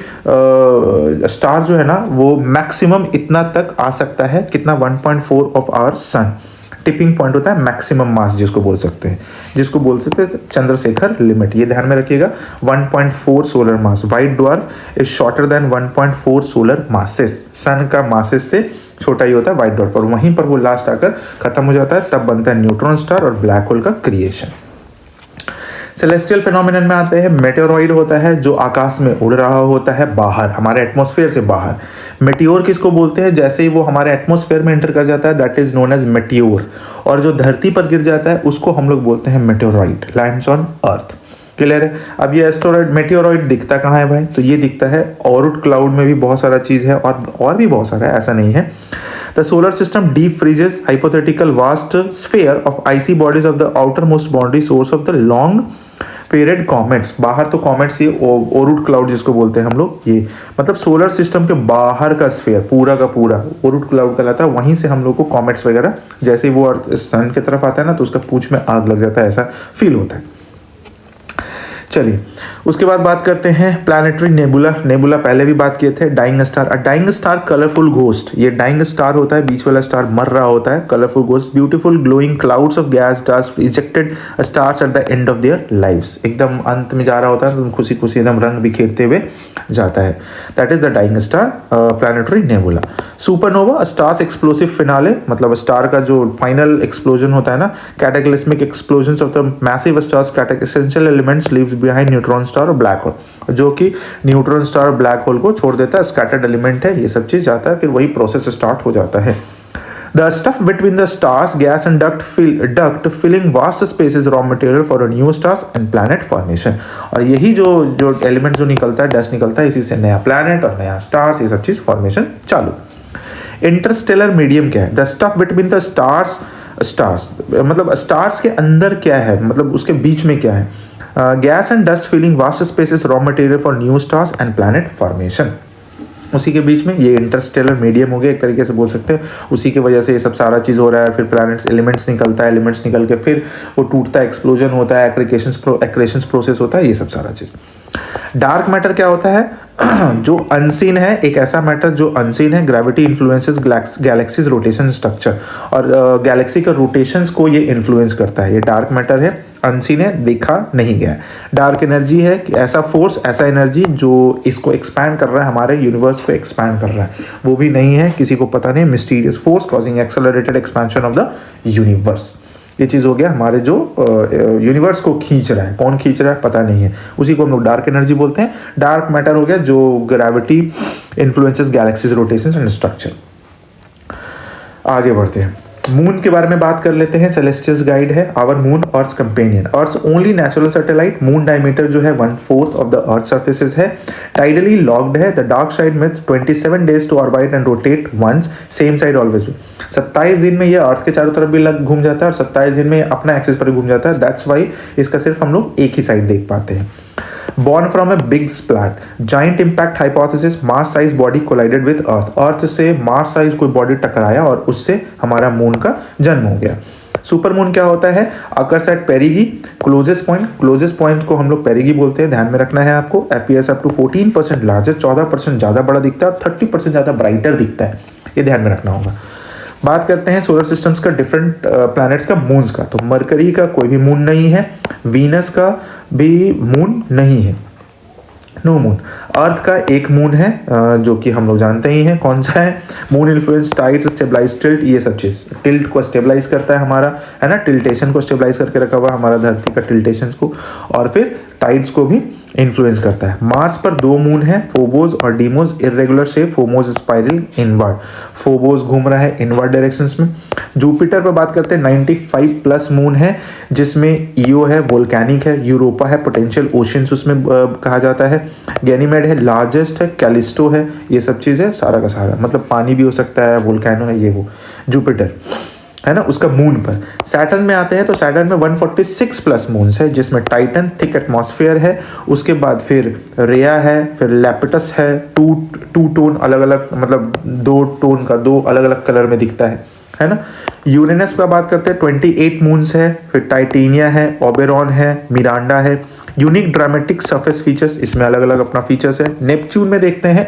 स्टार जो है ना, वो मैक्सिमम इतना तक आ सकता है, कितना, 1.4 of our sun. Tipping point होता है मैक्सिमम मास, जिसको बोल सकते हैं चंद्रशेखर लिमिट, ये ध्यान में रखिएगा। 1.4 solar mass, white dwarf is shorter than 1.4 solar masses, सन का मासेस से छोटा ही होता है वाइट ड्वार्फ, और वहीं पर वो लास्ट आकर खत्म हो जाता है, तब बनता है न्यूट्रॉन स्टार और ब्लैक होल का क्रिएशन। सेलेस्टियल फिनोमेनन में आते हैं। मेटेओरॉइड होता है जो आकाश में उड़ रहा होता है, बाहर हमारे एटमॉस्फेयर से बाहर। मेटियोर किसको बोलते हैं, जैसे ही वो हमारे एटमॉस्फेयर में एंटर कर जाता है, that is known as meteor, और जो धरती पर गिर जाता है उसको हम लोग बोलते हैं मेटेओरॉइड, लैंड्स ऑन अर्थ। क्लियर है? अब ये एस्टेरॉइड मेटियोरॉइड दिखता कहाँ है भाई, तो ये दिखता है ऑरूट क्लाउड में भी बहुत सारा चीज़ है, और भी बहुत सारा है, ऐसा नहीं है। The solar system deep freezes hypothetical vast sphere of icy bodies of the outermost boundary source of the long period comets। बाहर तो कॉमेट्स, ये ओरूट क्लाउड जिसको बोलते हैं हम लोग, ये मतलब सोलर सिस्टम के बाहर का स्फेयर पूरा का पूरा ओरूट क्लाउड कहलाता है। वहीं से हम लोग को कॉमेट्स वगैरह, जैसे ही वो अर्थ सन की तरफ आता है ना, तो उसका पूंछ में आग लग जाता है, ऐसा फील होता है। चलिए उसके बाद बात करते हैं प्लैनेटरी नेबुला। नेबुला पहले भी बात किए थे। Dying star, dying star colourful ghost, ये डाइंग स्टार होता है, बीच वाला स्टार मर रहा होता है, colourful ghost, beautiful glowing clouds of gas dust ejected stars at the end of their lives, एकदम अंत में जा रहा होता है तो खुशी खुशी एकदम रंग बिखेरते हुए जाता है, that is the dying star planetary nebula. Supernova, stars explosive finale, मतलब स्टार का जो फाइनल एक्सप्लोजन होता है ना, cataclysmic explosions of the massive stars, essential elements leaves behind neutron star और ब्लैक होल, जो कि न्यूट्रॉन स्टार और ब्लैक होल को छोड़ देता है, स्कैटर्ड एलिमेंट है, ये सब चीज़ जाता है, फिर वही प्रोसेस स्टार्ट हो जाता है। The stuff between the stars, gas and duct filling vast spaces raw material for a new stars and planet formation। और यही जो एलिमेंट जो निकलता है, डस्ट निकलता है, इसी से नया प्लैनेट और नया स्टार्स, ये सब चीज़ फॉर्मेशन चालू। इंटरस्टेलर मीडियम क्या है? The stuff between the stars मतलब स्टार्स के अंदर क्या है, मतलब उसके बीच में क्या है? Gas and dust filling vast spaces raw material for new stars and planet formation. उसी के बीच में ये इंटरस्टेलर मीडियम हो गया, एक तरीके से बोल सकते हैं। उसी की वजह से ये सब सारा चीज़ हो रहा है। फिर प्लैनेट्स एलिमेंट्स निकलता है, एलिमेंट्स निकल के फिर वो टूटता है, एक्सप्लोजन होता है, एक्रेशंस प्रोसेस होता है, ये सब सारा चीज़। डार्क मैटर क्या होता है? जो अनसीन है, एक ऐसा मैटर जो अनसीन है। Gravity influences galaxies rotation structure, और गैलेक्सी के रोटेशंस को ये इन्फ्लुएंस करता है। ये डार्क मैटर है, अनसीन है, देखा नहीं गया है। डार्क एनर्जी है ऐसा फोर्स, ऐसा एनर्जी जो इसको एक्सपैंड कर रहा है, हमारे यूनिवर्स को एक्सपैंड कर रहा है। वो भी नहीं है, किसी को पता नहीं, mysterious force causing accelerated expansion of the universe. ये चीज़ हो गया हमारे जो यूनिवर्स को खींच रहा है। कौन खींच रहा है पता नहीं है, उसी को हम लोग डार्क एनर्जी बोलते हैं। डार्क मैटर हो गया जो gravity influences galaxies rotation and structure. आगे बढ़ते हैं, मून के बारे में बात कर लेते हैं। सेलेस्टियस गाइड है our moon, Earth companion, Earth only natural satellite. Moon diameter जो है 1/4 ऑफ द अर्थ सर्फेसिस है। टाइडली लॉक्ड है। द डार्क साइड में 27 days to orbit and rotate once, same side always. 27 दिन में ये अर्थ के चारों तरफ भी घूम जाता है और 27 दिन में अपना एक्सिस पर घूम जाता है। दैट्स वाई इसका सिर्फ हम लोग एक ही साइड देख पाते हैं। Born from a big splat, giant impact hypothesis, Mars size body collided with Earth। अर्थ से Mars size कोई बॉडी टकराया और उससे हमारा मून का जन्म हो गया। सुपर मून क्या होता है? Occurs at perigee, closest point को हम लोग पेरिगी बोलते हैं, ध्यान में रखना है आपको। अपीयर्स अप टू 14% लार्जर, 14% ज़्यादा बड़ा दिखता है और 30% ज़्यादा ब्राइटर दिखता है, ये ध्यान में रखना होगा। बात करते हैं सोलर सिस्टम्स का डिफरेंट प्लैनेट्स का मून्स का। तो मरकरी का कोई भी मून नहीं है, वीनस का भी मून नहीं है, नो मून। अर्थ का एक मून है जो कि हम लोग जानते ही हैं कौन सा है। Moon influence tides, stabilise tilt, ये सब चीज़। टिल्ट को स्टेबलाइज करता है हमारा, है ना, टिल्टेशन को स्टेबलाइज करके रखा हुआ हमारा धरती का, टिल्टेशन को, और फिर टाइड्स को भी इन्फ्लुएंस करता है। मार्स पर 2 मून है, फोबोस और Deimos, irregular shape, Phobos spiral inward, Phobos घूम रहा है इनवर्ड डायरेक्शंस में। जुपिटर पर बात करते हैं, 95+ मून है, जिसमें ईओ है, वोल्केनिक है, यूरोपा है, पोटेंशियल ओशियंस उसमें कहा जाता है। गैनीमेड है, लार्जेस्ट है, कैलिस्टो है, ये सब चीज़ें सारा का सारा, मतलब पानी भी हो सकता है, वोल्केनो है, ये वो जुपिटर है ना, उसका मून पर। सैटर्न में आते हैं तो सैटर्न में 146+ मून्स है, जिसमें टाइटन, थिक एटमॉस्फेयर है, उसके बाद फिर रेया है, फिर लैपिटस है, टू टोन अलग अलग, मतलब 2 टोन का 2 अलग अलग कलर में दिखता है ना। यूरेनस पर बात करते हैं, 28 मून्स है, फिर टाइटेनिया है, ओबेरॉन है, मिरांडा है। यूनिक ड्रामेटिक सरफेस फीचर्स, इसमें अलग अलग अपना फीचर्स है। नेपच्यून में देखते हैं,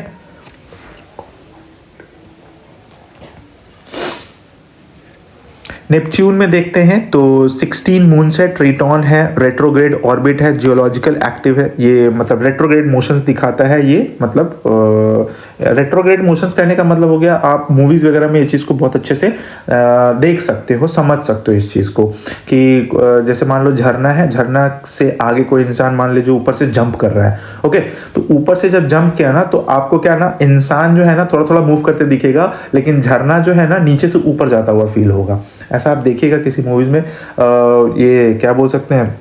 नेपच्यून में देखते हैं तो 16 मून्स है, ट्रिटॉन है, रेट्रोग्रेड ऑर्बिट है, जियोलॉजिकल एक्टिव है। ये मतलब रेट्रोग्रेड मोशंस दिखाता है, ये मतलब रेट्रोग्रेड मोशंस कहने का मतलब हो गया, आप मूवीज़ वगैरह में ये चीज़ को बहुत अच्छे से देख सकते हो, समझ सकते हो इस चीज़ को, कि जैसे मान लो झरना है, झरना से आगे कोई इंसान मान लीजिए ऊपर से जंप कर रहा है, ओके, तो ऊपर से जब जंप किया ना, तो आपको क्या ना, इंसान जो है ना थोड़ा थोड़ा मूव करते दिखेगा, लेकिन झरना जो है ना नीचे से ऊपर जाता हुआ फील होगा। ऐसा आप देखिएगा किसी मूवीज़ में, ये क्या बोल सकते हैं,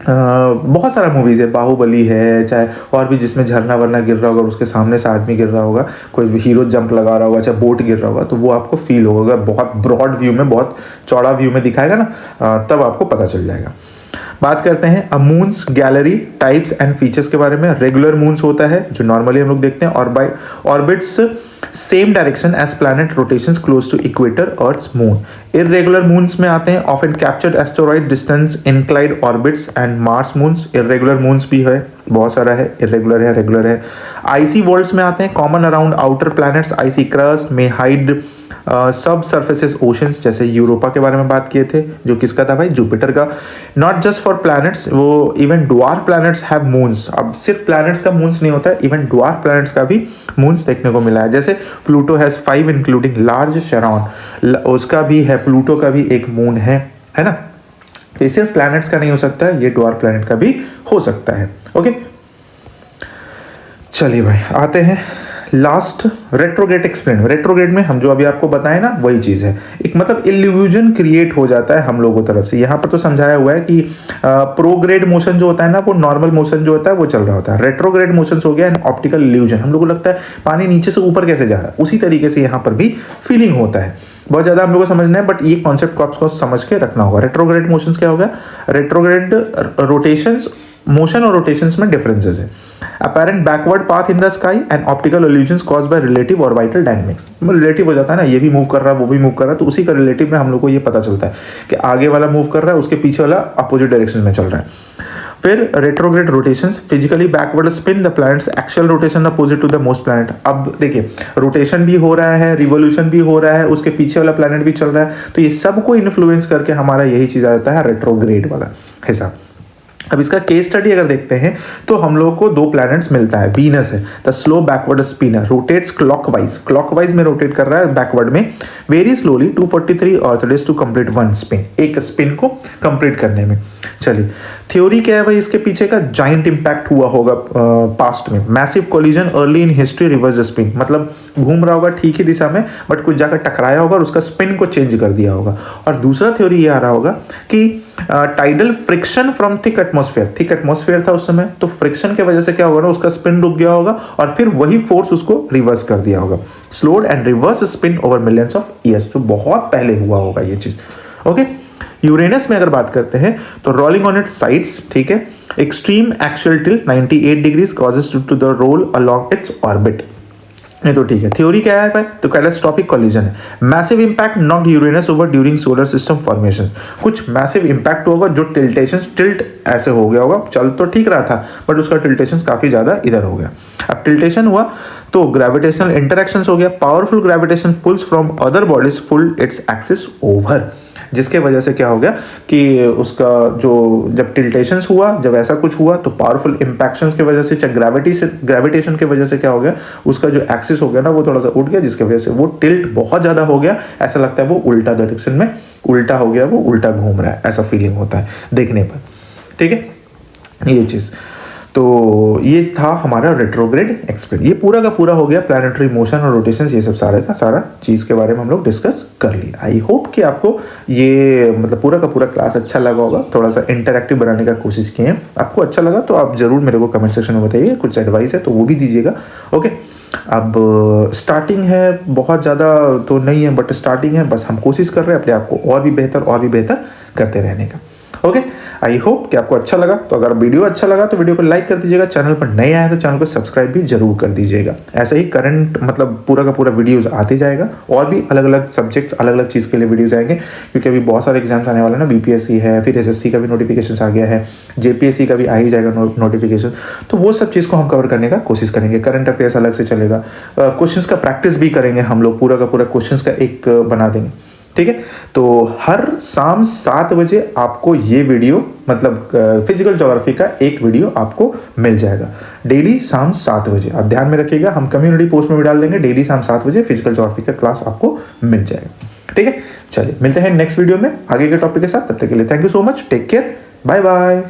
बहुत सारा मूवीज़ है, बाहुबली है, चाहे और भी, जिसमें झरना वरना गिर रहा होगा, उसके सामने से आदमी गिर रहा होगा, कोई भी हीरो जंप लगा रहा होगा, चाहे बोट गिर रहा होगा, तो वो आपको फील होगा। बहुत ब्रॉड व्यू में, बहुत चौड़ा व्यू में दिखाएगा ना, तब आपको पता चल जाएगा। बात करते हैं a moons gallery types and features के बारे में। रेगुलर मून्स होता है जो नॉर्मली हम लोग देखते हैं, orbits same direction as planet rotations close to equator earth's moon. Irregular moons में आते हैं, often captured asteroid distance inclined orbits and Mars moons. Irregular moons भी है, बहुत सारा है, इररेगुलर है, रेगुलर है। आईसी वर्ल्ड्स में आते हैं, common around outer planets, IC crust में हाइड सब सर्फेसेस ओशंस, जैसे यूरोपा के बारे में बात किए थे, जो किसका था भाई, जुपिटर का। नॉट जस्ट फॉर प्लैनेट्स, वो even dwarf planets have moons. अब सिर्फ प्लैनेट्स का मून्स नहीं होता है, इवन ड्वार्फ प्लैनेट्स का भी मून्स देखने को मिला है। जैसे Pluto has 5 including large Charon, उसका भी है, प्लूटो का भी एक मून है ना। तो ये सिर्फ प्लैनेट्स का नहीं हो सकता है, ये ड्वार्फ प्लैनेट का भी हो सकता है। ओके, चलिए भाई आते हैं लास्ट रेट्रोग्रेड एक्सप्लेन। रेट्रोग्रेड में हम जो अभी आपको बताए ना वही चीज़ है, एक मतलब इल्यूजन क्रिएट हो जाता है हम लोगों की तरफ से। यहाँ पर तो समझाया हुआ है कि प्रोग्रेड मोशन जो होता है ना वो नॉर्मल मोशन जो होता है वो चल रहा होता है, रेट्रोग्रेड मोशन हो गया एन ऑप्टिकल इल्यूजन। हम लोग को लगता है पानी नीचे से ऊपर कैसे जा रहा है, उसी तरीके से यहाँ पर भी फीलिंग होता है। बहुत ज़्यादा हम लोग को समझना है, बट ये कॉन्सेप्ट को आपको समझ के रखना होगा। रेट्रोग्रेड मोशंस क्या होगा, रेट्रोग्रेड रोटेशंस, मोशन और रोटेशंस में डिफरेंसेस है। Apparent backward path in the sky and optical illusions caused by relative orbital dynamics. Relative हो जाता है ना, ये भी मूव कर रहा है वो भी मूव कर रहा है, तो उसी का रिलेटिव में हम लोग को ये पता चलता है कि आगे वाला मूव कर रहा है उसके पीछे वाला अपोजिट डायरेक्शन में चल रहा है। फिर retrograde rotations, physically backward spin the planets actual rotation opposite to the most planet. अब देखिए रोटेशन भी हो रहा है, रिवोल्यूशन भी हो रहा है, उसके पीछे वाला प्लैनेट भी चल रहा है, तो ये सबको इन्फ्लुएंस करके हमारा यही चीज़ आ जाता है रेट्रोग्रेड वाला हिस्सा। अब इसका केस स्टडी अगर देखते हैं तो हम लोग को दो प्लैनेट्स मिलता है। वीनस है the slow backward spinner, rotates clockwise में रोटेट कर रहा है बैकवर्ड में, very slowly 243 Earth days to complete one spin, एक स्पिन को कंप्लीट करने में। चलिए थ्योरी क्या है भाई इसके पीछे का, जाइंट इंपैक्ट हुआ होगा पास्ट में, massive collision early in history reverse spin, मतलब घूम रहा होगा ठीक ही दिशा में बट कुछ जाकर टकराया होगा और उसका स्पिन को चेंज कर दिया होगा। और दूसरा थ्योरी ये आ रहा होगा कि tidal friction from thick atmosphere था उस समय, तो फ्रिक्शन की वजह से क्या होगा ना उसका स्पिन रुक गया होगा और फिर वही फोर्स उसको रिवर्स कर दिया होगा। Slowed and reverse spin over millions of years, जो बहुत पहले हुआ होगा ये चीज। ओके, यूरेनस में अगर बात करते हैं तो रोलिंग ऑन इट्स साइड्स, ठीक है, extreme axial tilt 98 degrees causes to the roll along its orbit. नहीं तो ठीक है, थ्योरी क्या है भाई, तो कैटास्ट्रॉफिक कोलिजन है। Massive impact knocked Uranus over during solar system formation, कुछ मैसिव इंपैक्ट होगा जो टिल्ट ऐसे हो गया होगा, चल तो ठीक रहा था बट उसका टिल्टेशन काफी ज्यादा इधर हो गया। अब टिल्टेशन हुआ तो ग्रेविटेशनल इंटरेक्शंस हो गया, powerful gravitation pulls from other bodies pulled its axis over, जिसके वजह से क्या हो गया कि उसका जो जब टिल्टेशंस हुआ, जब ऐसा कुछ हुआ तो पावरफुल इंपैक्शंस की वजह से ग्रेविटेशन की वजह से क्या हो गया, उसका जो एक्सिस हो गया ना वो थोड़ा सा उठ गया, जिसकी वजह से वो टिल्ट बहुत ज़्यादा हो गया। ऐसा लगता है वो उल्टा डायरेक्शन में उल्टा हो गया, वो उल्टा घूम रहा है, ऐसा फीलिंग होता है देखने पर। ठीक है, ये चीज़ तो ये था हमारा रेट्रोग्रेड एक्सप्लेन। ये पूरा का पूरा हो गया प्लैनेटरी मोशन और रोटेशंस, ये सब सारे का सारा चीज़ के बारे में हम लोग डिस्कस कर लिया। आई होप कि आपको ये मतलब पूरा का पूरा क्लास अच्छा लगा होगा, थोड़ा सा इंटरैक्टिव बनाने का कोशिश किए हैं। आपको अच्छा लगा तो आप ज़रूर मेरे को कमेंट सेक्शन में बताइए, कुछ एडवाइस है तो वो भी दीजिएगा। ओके, अब स्टार्टिंग है, बहुत ज़्यादा तो नहीं है बट स्टार्टिंग है, बस हम कोशिश कर रहे हैं अपने आप को और भी बेहतर करते रहने का। ओके, आई होप कि आपको अच्छा लगा। तो अगर वीडियो अच्छा लगा तो वीडियो को लाइक कर दीजिएगा, चैनल पर नए आए तो चैनल को सब्सक्राइब भी जरूर कर दीजिएगा। ऐसे ही करंट मतलब पूरा का पूरा वीडियोस आते जाएगा, और भी अलग अलग सब्जेक्ट्स अलग अलग चीज़ के लिए वीडियोस आएंगे, क्योंकि अभी बहुत सारे एग्जाम्स आने वाले हैं ना, बीपीएससी है, फिर एसएससी का भी नोटिफिकेशन आ गया है, जेपीएससी का भी आ ही जाएगा नोटिफिकेशन, तो वो सब चीज़ को हम कवर करने का कोशिश करेंगे। करंट अफेयर्स अलग से चलेगा, क्वेश्चंस का प्रैक्टिस भी करेंगे हम लोग, पूरा का पूरा क्वेश्चंस का एक बना देंगे। ठीक है, तो हर शाम 7 बजे आपको ये वीडियो मतलब फिजिकल ज्योग्राफी का एक वीडियो आपको मिल जाएगा, डेली शाम 7 बजे। आप ध्यान में रखिएगा, हम कम्युनिटी पोस्ट में भी डाल देंगे, डेली शाम 7 बजे फिजिकल ज्योग्राफी का क्लास आपको मिल जाएगा। ठीक है, चलिए मिलते हैं नेक्स्ट वीडियो में आगे के टॉपिक के साथ। तब तक के लिए thank you so much, take care, bye bye.